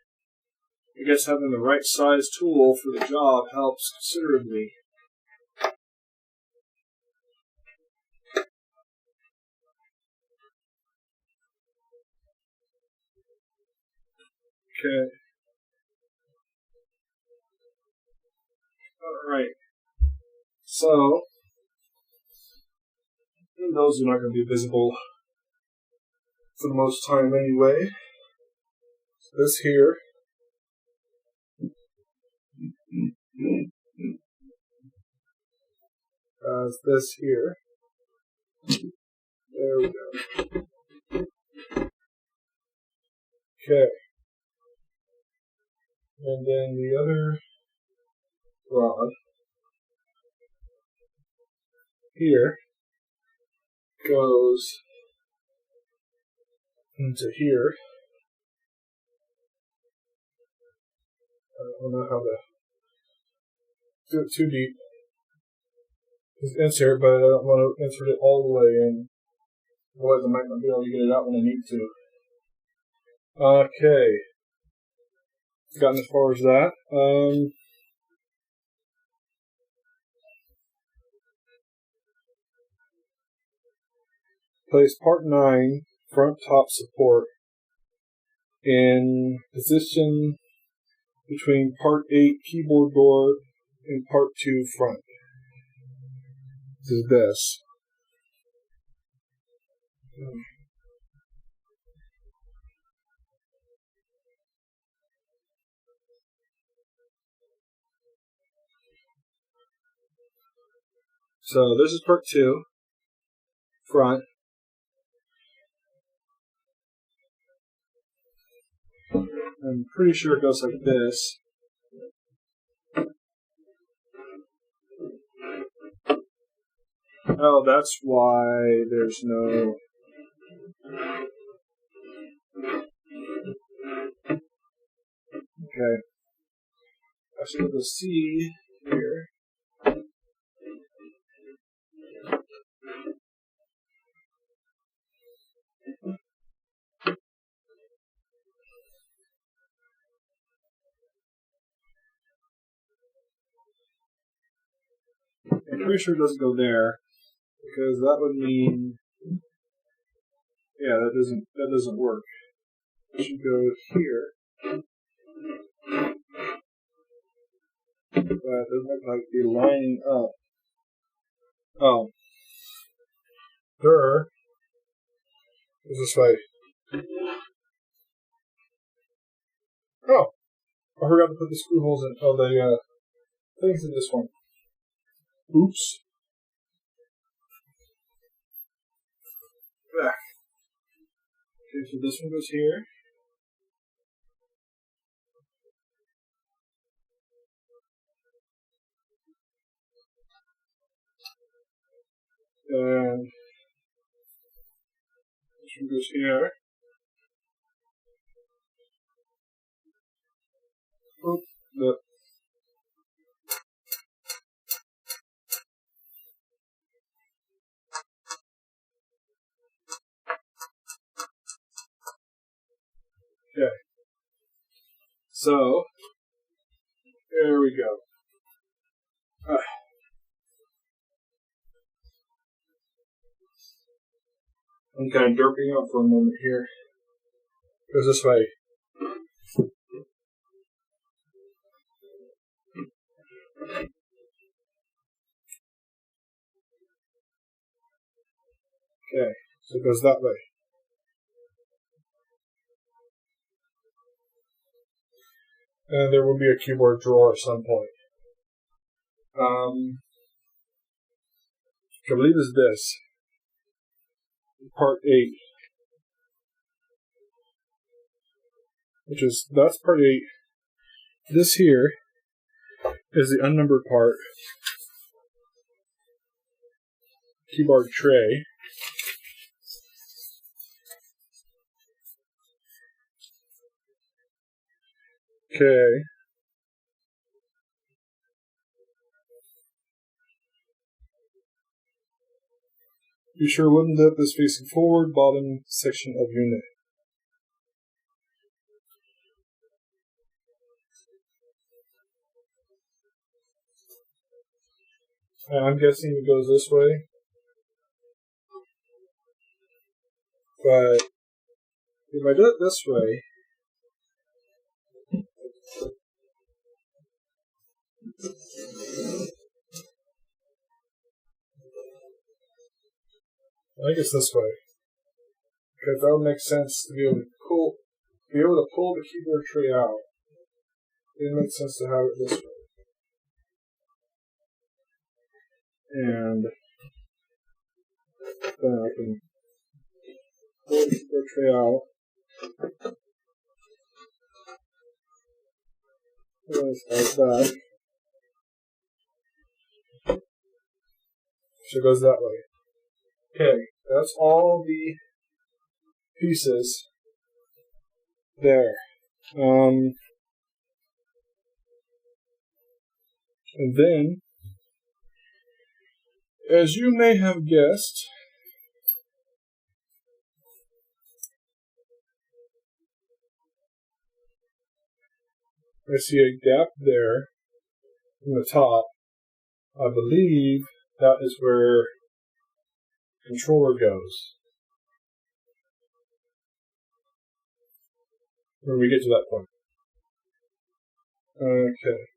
I guess having the right size tool for the job helps considerably. Okay. Alright. So, and those are not going to be visible for the most time anyway. This here has this here. There we go. Okay. And then the other rod here goes into here. I don't know how to do it too deep. Just insert, but I don't want to insert it all the way in. Otherwise, I might not be able to get it out when I need to. Okay. Gotten as far as that. Place part 9 front top support in position between part 8 keyboard door and part 2 front. This is this. So this is part 2, front. I'm pretty sure it goes like this. Oh, that's why there's no... Okay. I should put the C here. I'm pretty sure it doesn't go there, because that would mean, yeah, that doesn't work. It should go here. But it doesn't look like be lining up. Oh. There. It's this way. Oh. I forgot to put the screw holes in. Oh, the things in this one. Oops. Back. Okay, so this one goes here. And this one goes here. Oop, the Okay. So, there we go. I'm kind of derping out for a moment here. Goes this way. Okay, so it goes that way. And there will be a keyboard drawer at some point. I believe is this. Part 8. That's part 8. This here is the unnumbered part. Keyboard tray. Okay. Be sure wooden lip is facing forward, bottom section of unit. I'm guessing it goes this way. But if I do it this way, I think it's this way. Because that would make sense to be able to pull the keyboard tray out. It makes sense to have it this way. And then I can pull the keyboard tray out. Like that. So it goes that way. Okay, that's all the pieces there. And then, as you may have guessed, I see a gap there in the top. I believe that is where the controller goes. When we get to that point. Okay.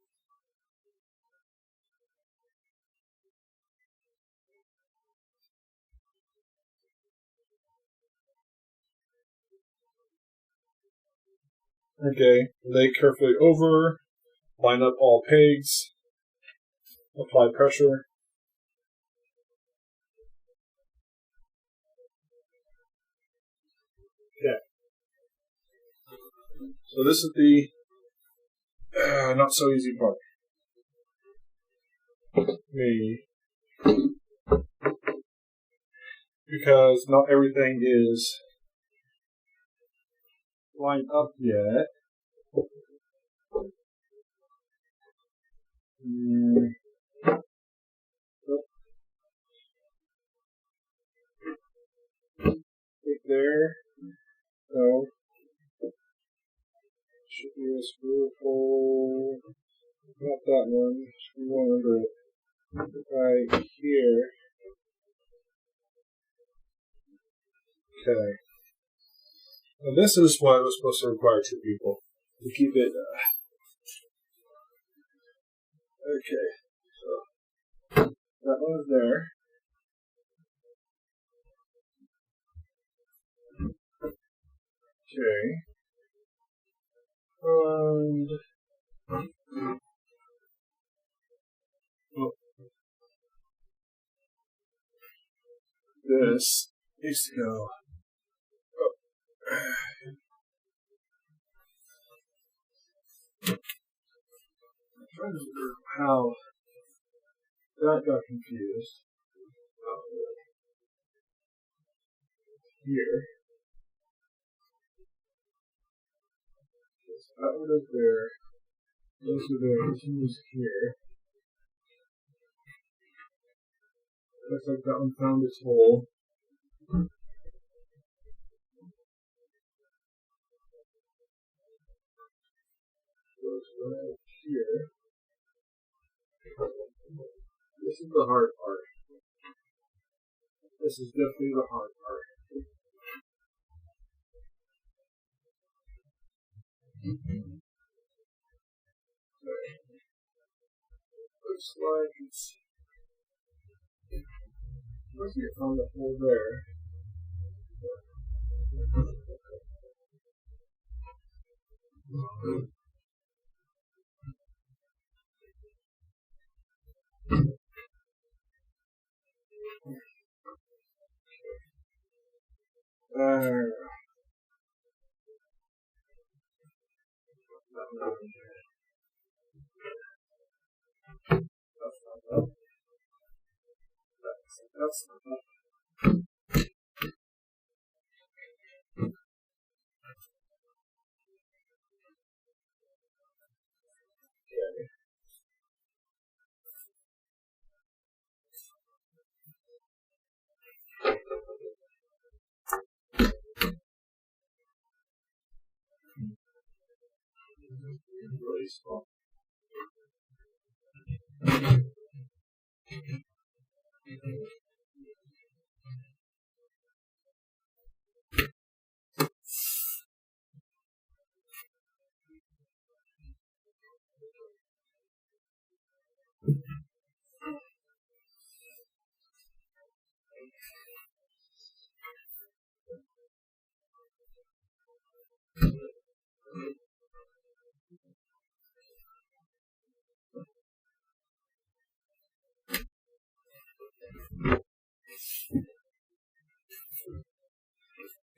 Okay, lay carefully over, line up all pegs, apply pressure. Okay. So this is the not so easy part. Because not everything is lined up yet. Right there. So should be a screw hole. Not that one. Screw one under it. Right here. Okay. Now this is what was supposed to require 2 people to keep it. Okay. So that one is there. Okay. And this needs to go. I'm trying to figure out how that got confused. Here. That one is there. Those are there. This one is here. Looks like that one found its hole. right here. This is the hard part. This is definitely the hard part. Okay. Looks like it's looking on the hole there. That's not that. Really small.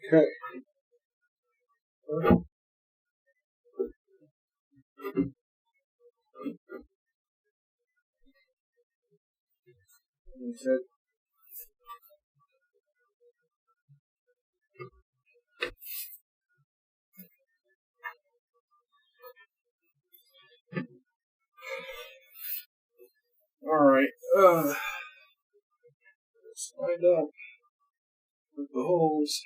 Okay. Alright, let's wind up with the holes.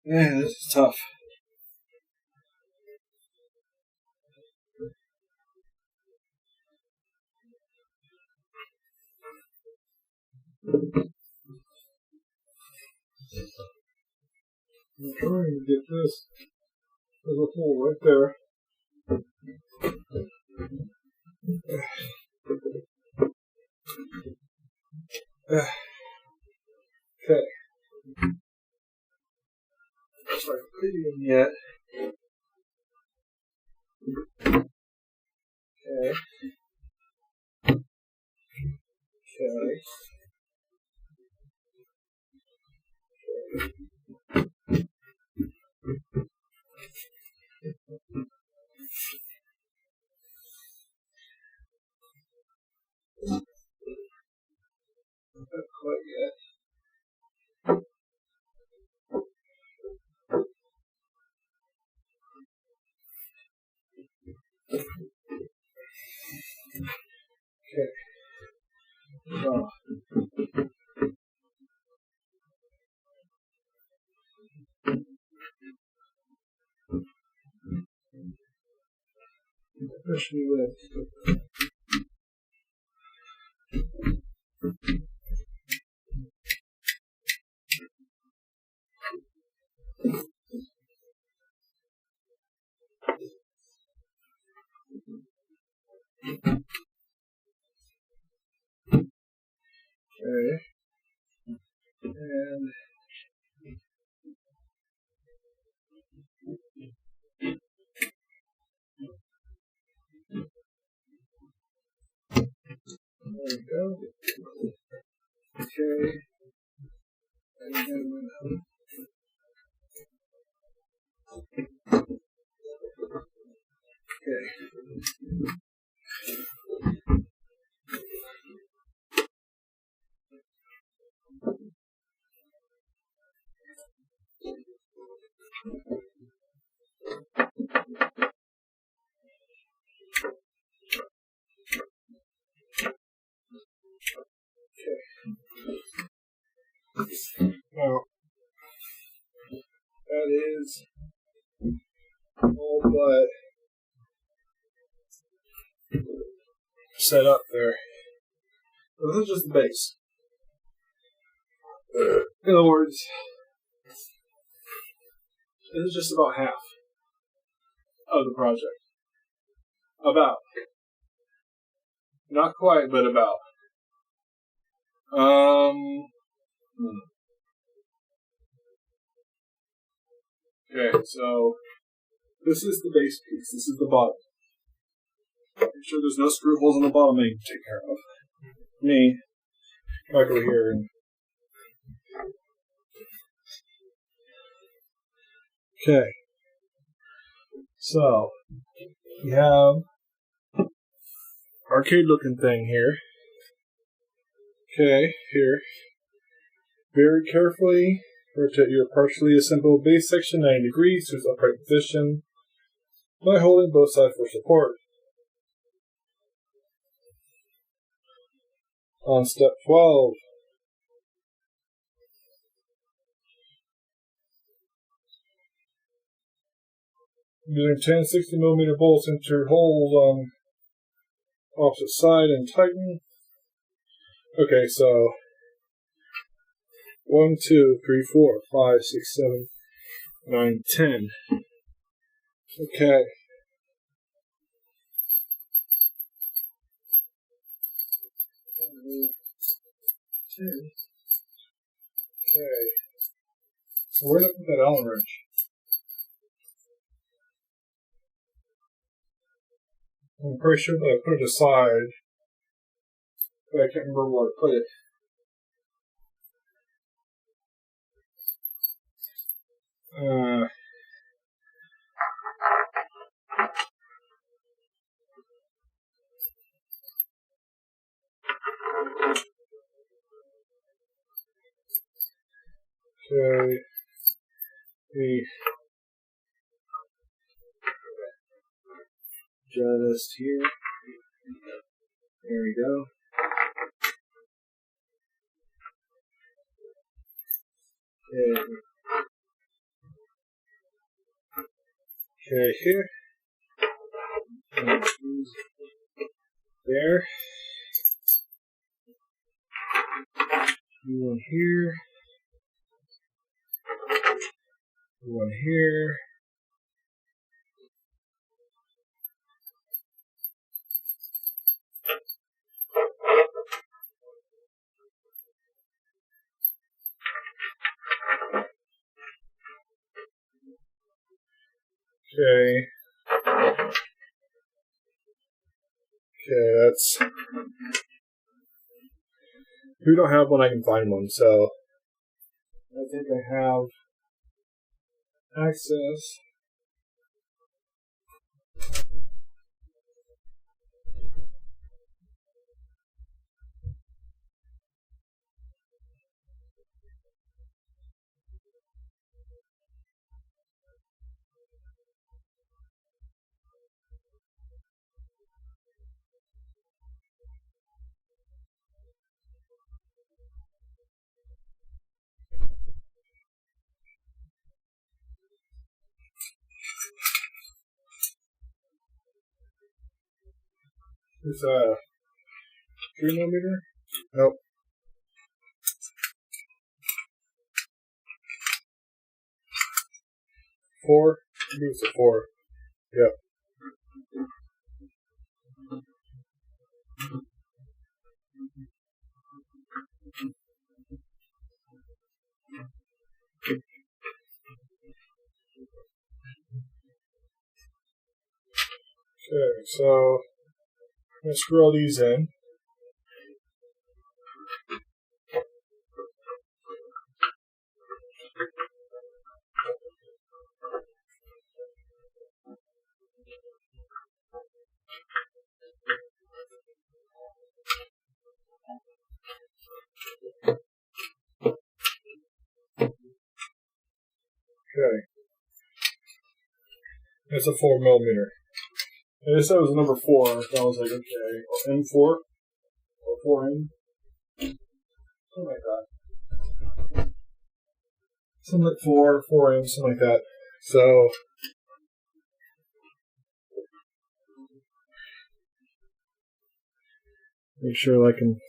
Man, this is tough. I'm trying to get this. There's a hole right there. Okay. Looks like bleeding yet. Okay. Okay. Not quite yet. Okay. Oh. Especially with okay. And There we go. Okay. And then, okay. Now, that is all but set up there. So this is just the base. In other words, this is just about half of the project. About. Not quite, but about. Okay, so this is the base piece. This is the bottom. Make sure there's no screw holes in the bottom that you can take care of. Me, back over here. And okay. So we have arcade looking thing here. Okay, here. Very carefully rotate your partially assembled base section 90 degrees to its upright position by holding both sides for support. On step 12, using 10 60mm bolts into holes on opposite side and tighten. Okay, so 1, 2, 3, 4, 5, 6, 7, 9, 10. Okay. Okay. So where did I put that Allen wrench? I'm pretty sure that I put it aside, but I can't remember where I put it. Okay. Just here. There we go. Okay. Okay, here. There. One here. One here. Okay. Okay, that's... If we don't have one, I can find one, so... I think I have access. It's a 3mm? Nope. 4? I think it's a 4. Yep. Okay, so I'm going to screw all these in. it's a 4mm. And it said it was a number 4, so I was like, okay, M4 or 4M, something like that. Something like 4, 4M, something like that. So make sure I can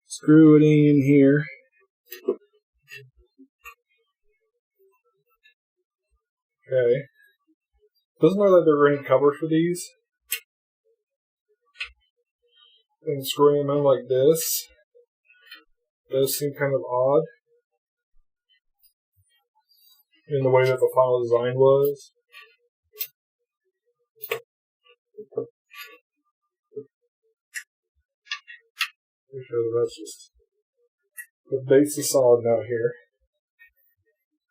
screw it in here. Okay. Doesn't look like there are any covers for these. And screwing them in like this does seem kind of odd in the way that the final design was. Make sure that's just the base is solid out here.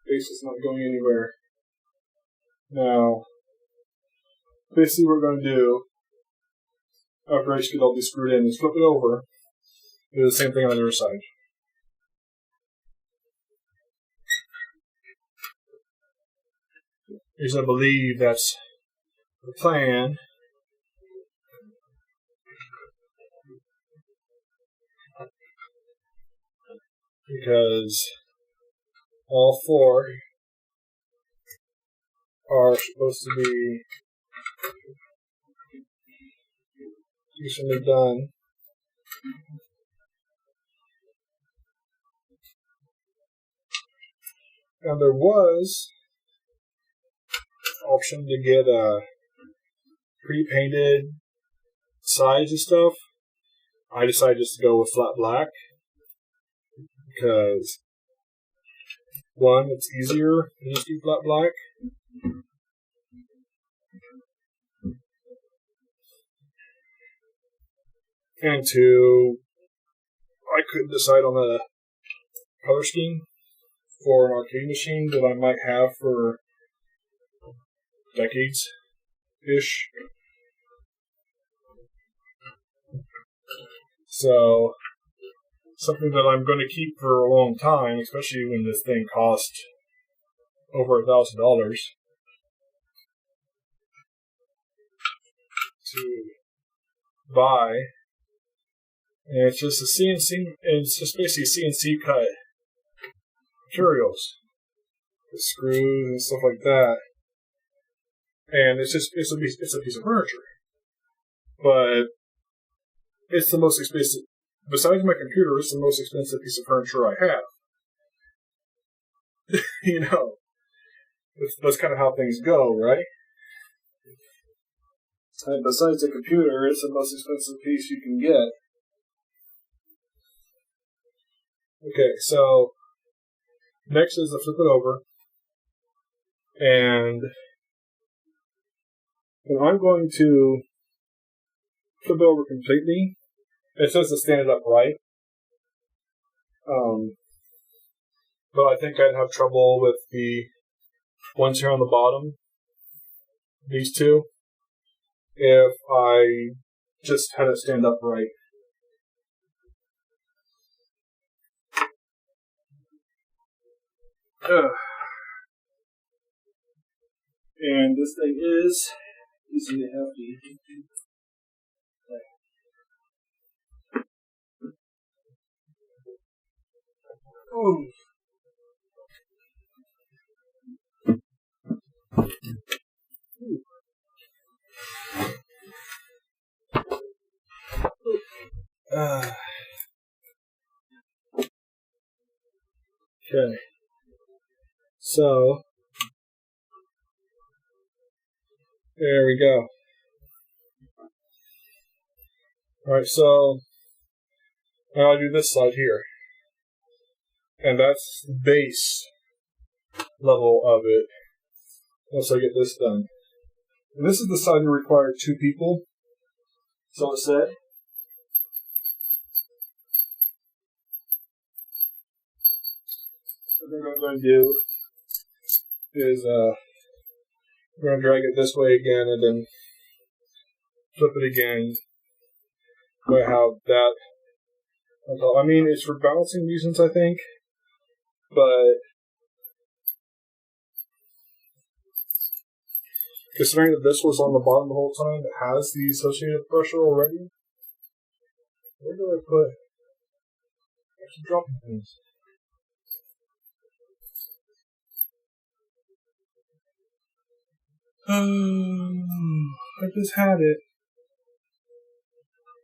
Base is not going anywhere. Now, basically what we're going to do, after I just get all these screwed in, is flip it over, do the same thing on the other side. At least I believe that's the plan. Because all 4 are supposed to be recently done. And there was an option to get pre-painted sides and stuff. I decided just to go with flat black because 1, it's easier than just do flat black. And 2, I couldn't decide on a color scheme for an arcade machine that I might have for decades-ish. So, something that I'm going to keep for a long time, especially when this thing cost over $1,000 to buy. And it's just a CNC, it's just basically CNC cut materials, the screws and stuff like that. And it's a piece of furniture, but it's the most expensive. Besides my computer, it's the most expensive piece of furniture I have. You know, that's kind of how things go, right? And besides the computer, it's the most expensive piece you can get. Okay, so next is to flip it over, and I'm going to flip it over completely. It says to stand it upright, but I think I'd have trouble with the ones here on the bottom, these 2, if I just had it stand upright. And this thing is easily hefty. Ooh. Okay. So, there we go. Alright, so now I do this side here. And that's the base level of it. Once I get this done. And this is the side that required 2 people. So it said. What I'm going to do is I'm going to drag it this way again and then flip it again. I have that. I mean, it's for balancing reasons, I think. But Considering that this was on the bottom the whole time, it has the associated pressure already. Where do I put? I keep dropping things. I just had it.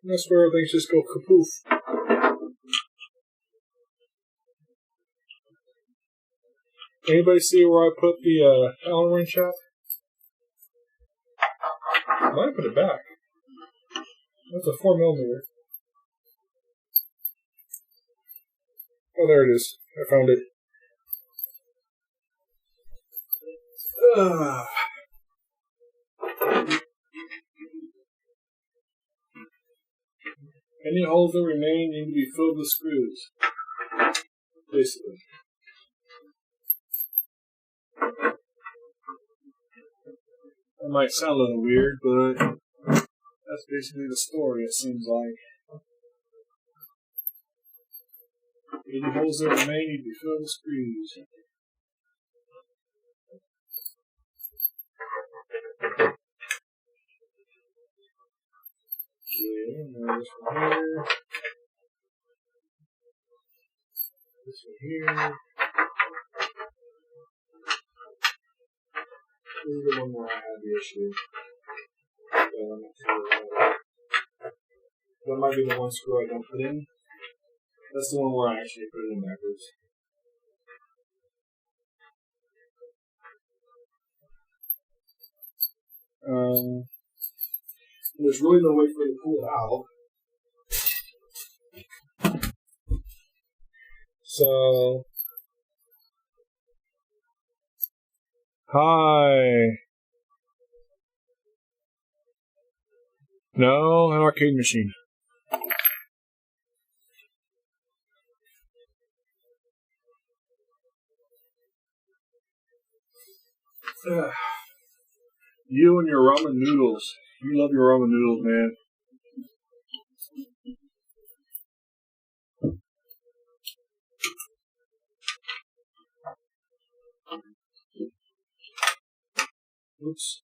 That's where things just go kapoof. Anybody see where I put the Allen wrench at? I might put it back. That's a 4mm. Oh, there it is. I found it. Any holes that remain need to be filled with screws. Basically. That might sound a little weird, but that's basically the story, it seems like. Any holes that remain need to be filled with screws. Okay, now this one here. This one here. This is the one where I had the issue. That might be the one screw I don't put in. That's the one where I actually put it in backwards. There's really no way for me to pull it out. So, hi. No, an arcade machine. You and your ramen noodles. You love your ramen noodles, man. Oops.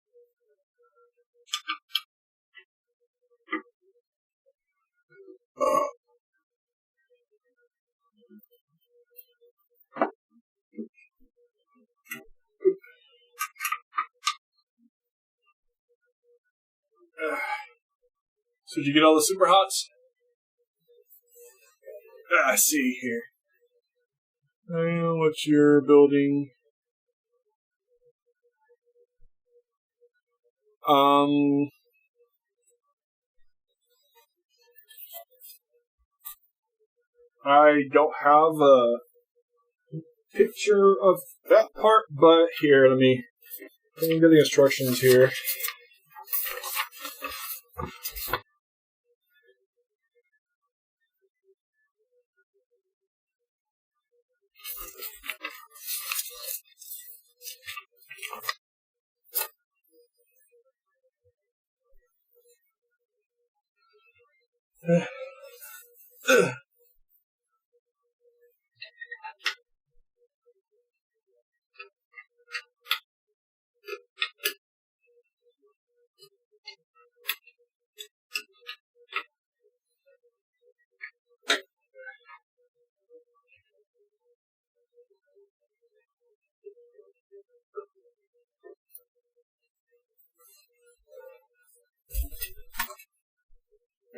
So did you get all the super hots? I see here. I know what you're building. I don't have a picture of that part, but here, let me get the instructions here.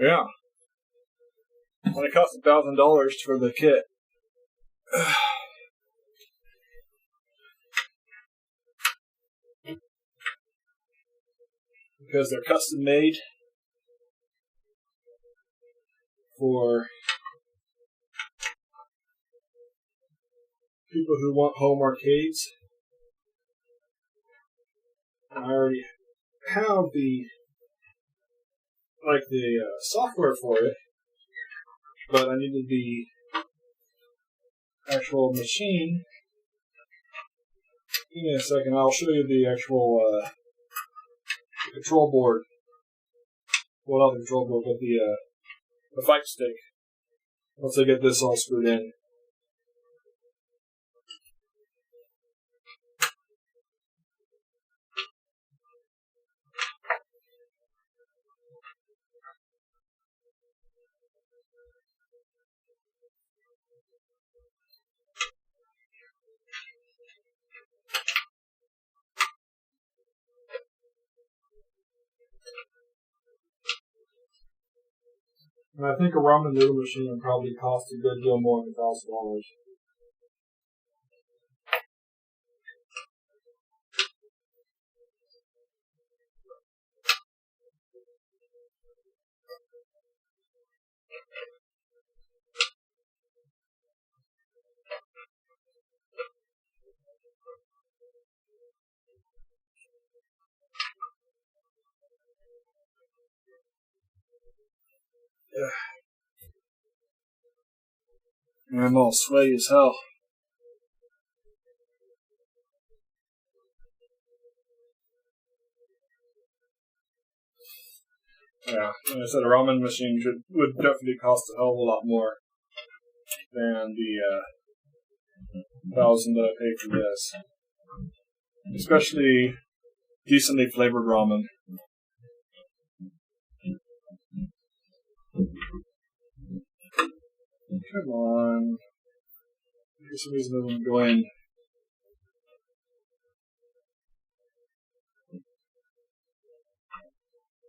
Yeah. Well, it cost $1,000 for the kit. Because they're custom made for people who want home arcades. I already have the software for it, but I needed the actual machine. Give me a second, I'll show you the actual control board. Well, not the control board, but the fight stick. Once I get this all screwed in. And I think a ramen noodle machine would probably cost a good deal more than $1,000. And I'm all sweaty as hell. Yeah, like I said, a ramen machine would definitely cost a hell of a lot more than the $1,000 that I paid for this. Especially decently flavored ramen. Come on. For some reason it doesn't go in.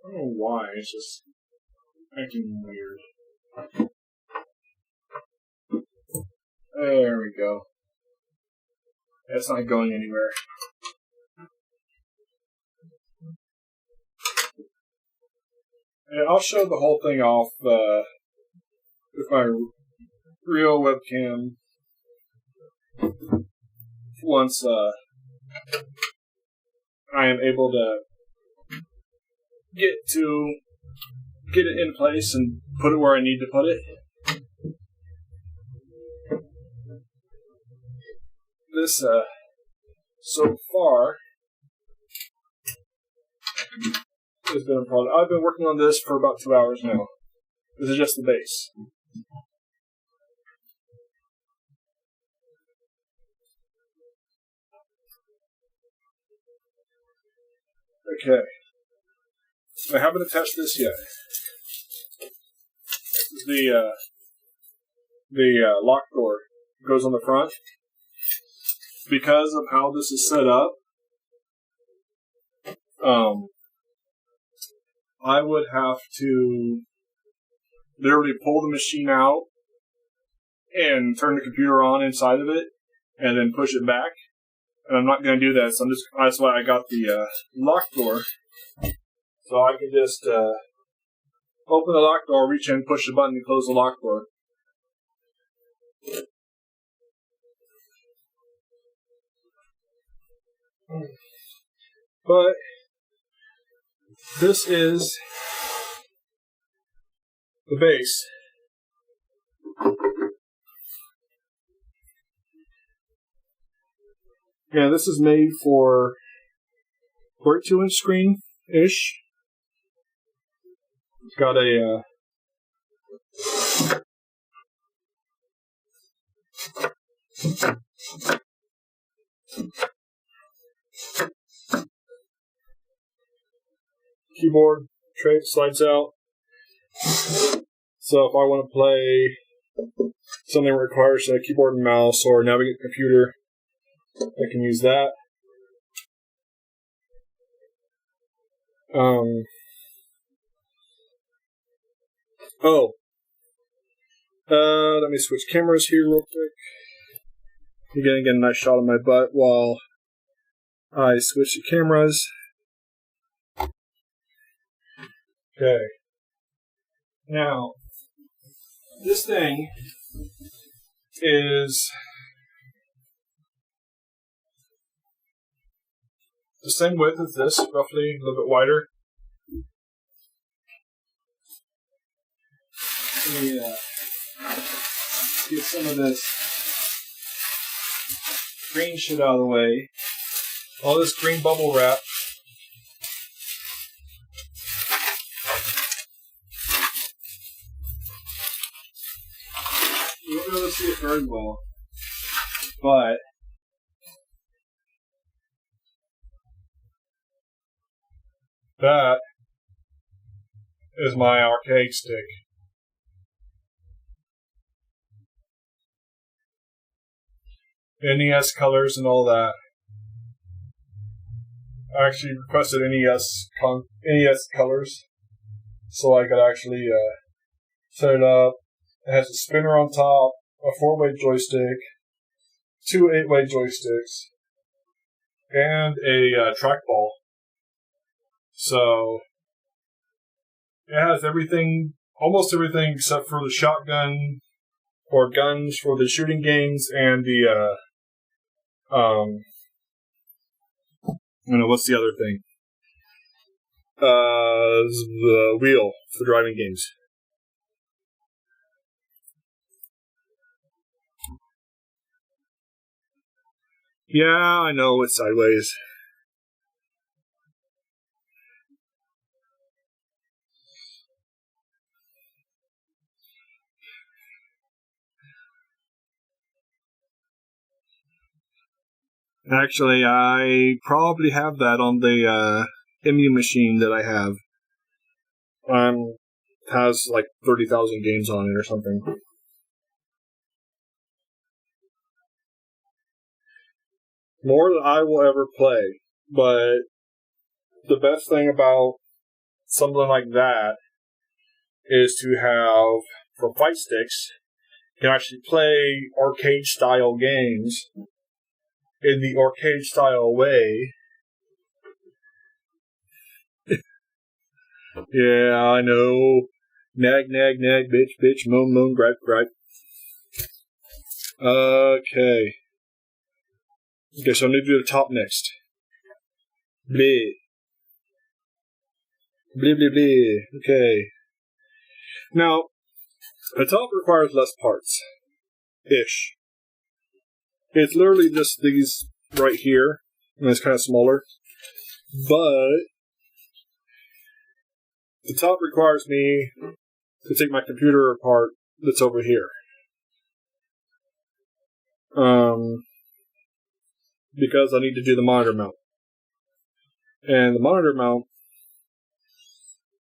I don't know why, it's just acting weird. There we go. It's not going anywhere. And I'll show the whole thing off with my real webcam once I am able to get it in place and put it where I need to put it. This so far has been a problem. I've been working on this for about 2 hours now. This is just the base. Okay. I haven't attached this yet. This is the lock door. It goes on the front. Because of how this is set up, I would have to literally pull the machine out and turn the computer on inside of it, and then push it back. And I'm not going to do that, so that's why I got the lock door. So I can just open the lock door, reach in, push the button, and close the lock door. But this is the base. Yeah, this is made for 42-inch screen-ish. It's got a keyboard tray slides out. So if I want to play something that requires a keyboard and mouse or navigate computer, I can use that. Let me switch cameras here real quick. You're going to get a nice shot of my butt while I switch the cameras. Okay. Now, this thing is the same width as this, roughly a little bit wider. Let me get some of this green shit out of the way. All this green bubble wrap. You won't be able to see it very well, but that is my arcade stick. NES colors and all that. I actually requested NES colors so I could actually set it up. It has a spinner on top, a 4-way joystick, 2 8-way joysticks, and a trackball. So it has everything, almost everything except for the shotgun or guns for the shooting games and the what's the other thing? The wheel for driving games. Yeah, I know, it's sideways. Actually, I probably have that on the Emu machine that I have. Has like 30,000 games on it or something. More than I will ever play. But the best thing about something like that is to have, for fight sticks, you can actually play arcade-style games in the arcade-style way. Yeah, I know. Nag, nag, nag, bitch, bitch, moan, moan, gripe, gripe. Okay. Okay, so I need to do the top next. Bleh. Bleh, bleh, bleh. Okay. Now, the top requires less parts. Ish. It's literally just these right here, and it's kind of smaller. But the top requires me to take my computer apart that's over here. Because I need to do the monitor mount. And the monitor mount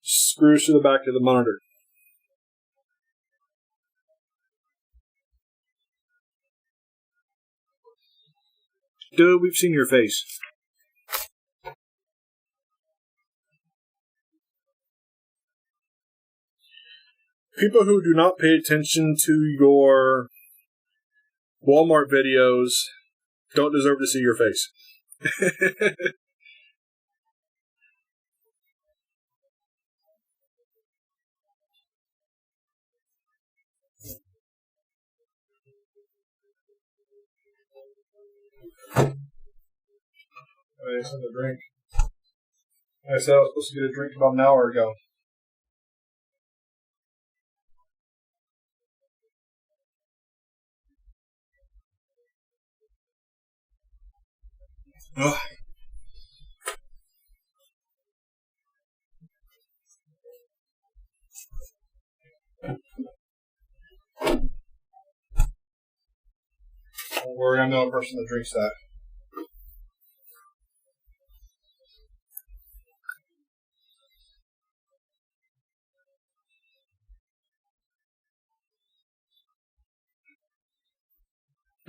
screws to the back of the monitor. Dude, we've seen your face. People who do not pay attention to your Walmart videos don't deserve to see your face. I just had a drink. I said I was supposed to get a drink about an hour ago. Ugh. Don't worry, I'm not a person that drinks that.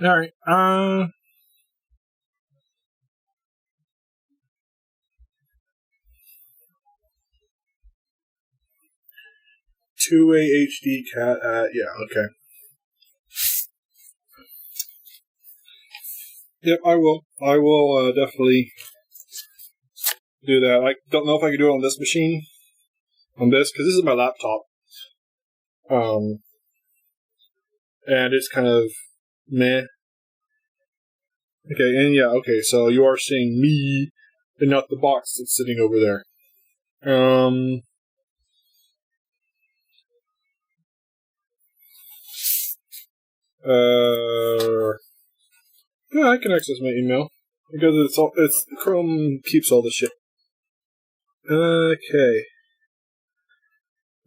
Alright, 2 AHD cat, yeah, okay. Yep, I will. I will definitely do that. I don't know if I can do it on this machine. On this, because this is my laptop. And it's kind of meh. Okay, and yeah, okay, so you are seeing me and not the box that's sitting over there. Yeah, I can access my email because it's Chrome keeps all this shit. Okay.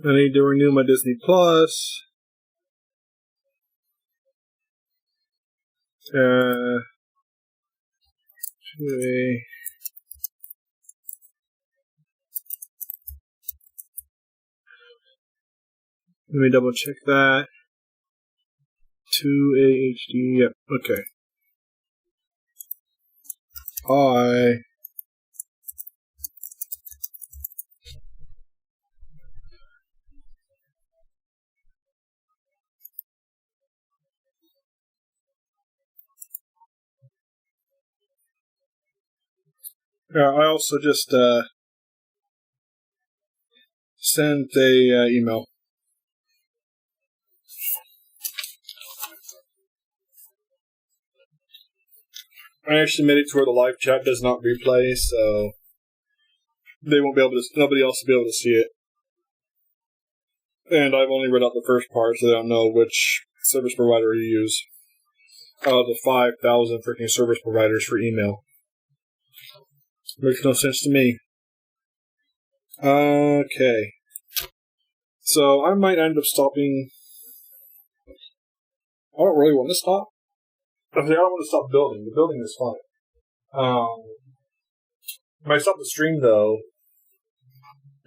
I need to renew my Disney Plus. Let me double check that. 2 AHD, yep, okay. Hi. Yeah, I also just sent a email. I actually made it to where the live chat does not replay, so they won't be able to. Nobody else will be able to see it. And I've only read out the first part, so they don't know which service provider you use. Out of the 5,000 freaking service providers for email. Makes no sense to me. Okay. So I might end up stopping. I don't really want to stop. I don't want to stop building. The building is fine. I might stop the stream though,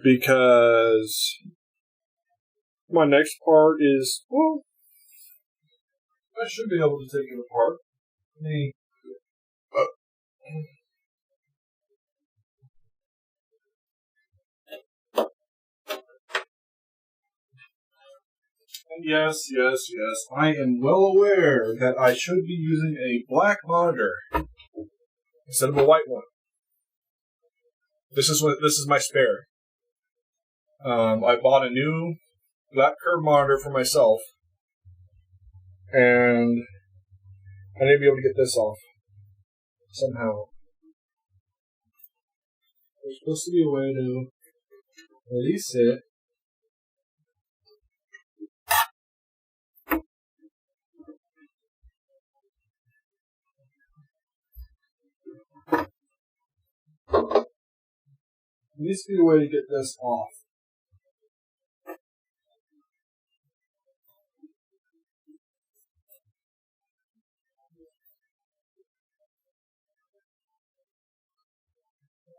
because my next part is, well, I should be able to take it apart. Yes. I am well aware that I should be using a black monitor instead of a white one. This is my spare. I bought a new black curved monitor for myself, and I need to be able to get this off somehow. There's supposed to be a way to release it. There needs to be a way to get this off.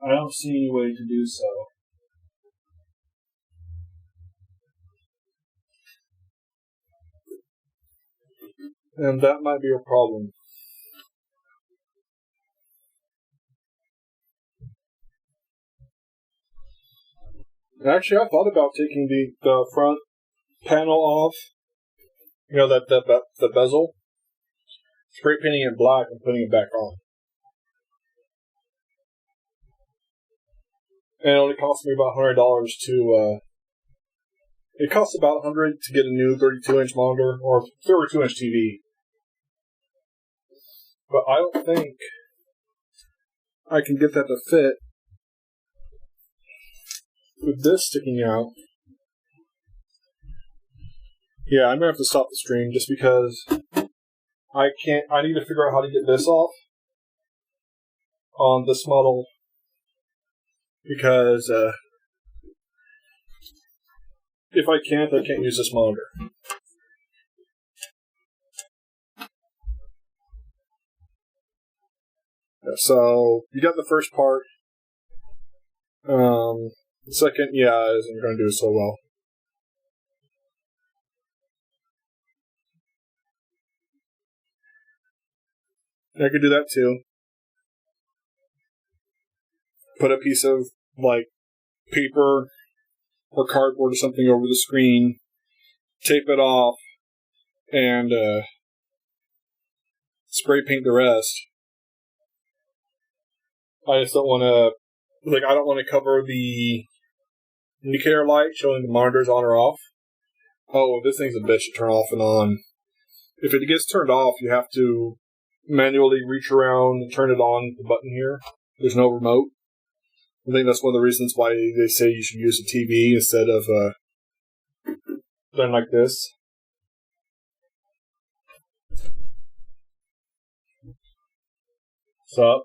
I don't see any way to do so. And that might be a problem. Actually, I thought about taking the front panel off. You know, the bezel. Spray painting it black and putting it back on. And it only cost me about $100 to, it costs about $100 to get a new 32-inch monitor, or 32-inch TV. But I don't think I can get that to fit with this sticking out. Yeah, I'm gonna have to stop the stream just because I need to figure out how to get this off on this model, because if I can't use this monitor. So you got the first part. The second, isn't going to do so well. I could do that too. Put a piece of paper or cardboard or something over the screen, tape it off, and spray paint the rest. I just don't want to, I don't want to cover the indicator light showing the monitors on or off. Oh, this thing's a bitch to turn off and on. If it gets turned off, you have to manually reach around and turn it on with the button here. There's no remote. I think that's one of the reasons why they say you should use a TV instead of something like this. What's up?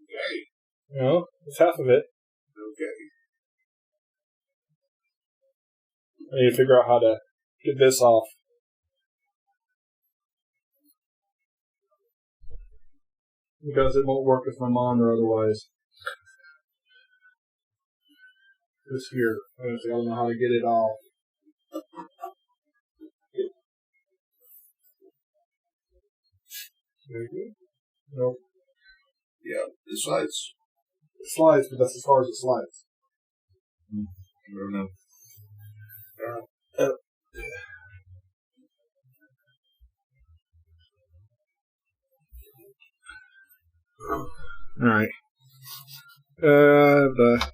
Okay. No, it's half of it. Okay. I need to figure out how to get this off. Because it won't work with my monitor otherwise. This here. I don't know how to get it off. Very good. Nope. Yeah, it slides. It slides, but that's as far as it slides. I don't know. All right. The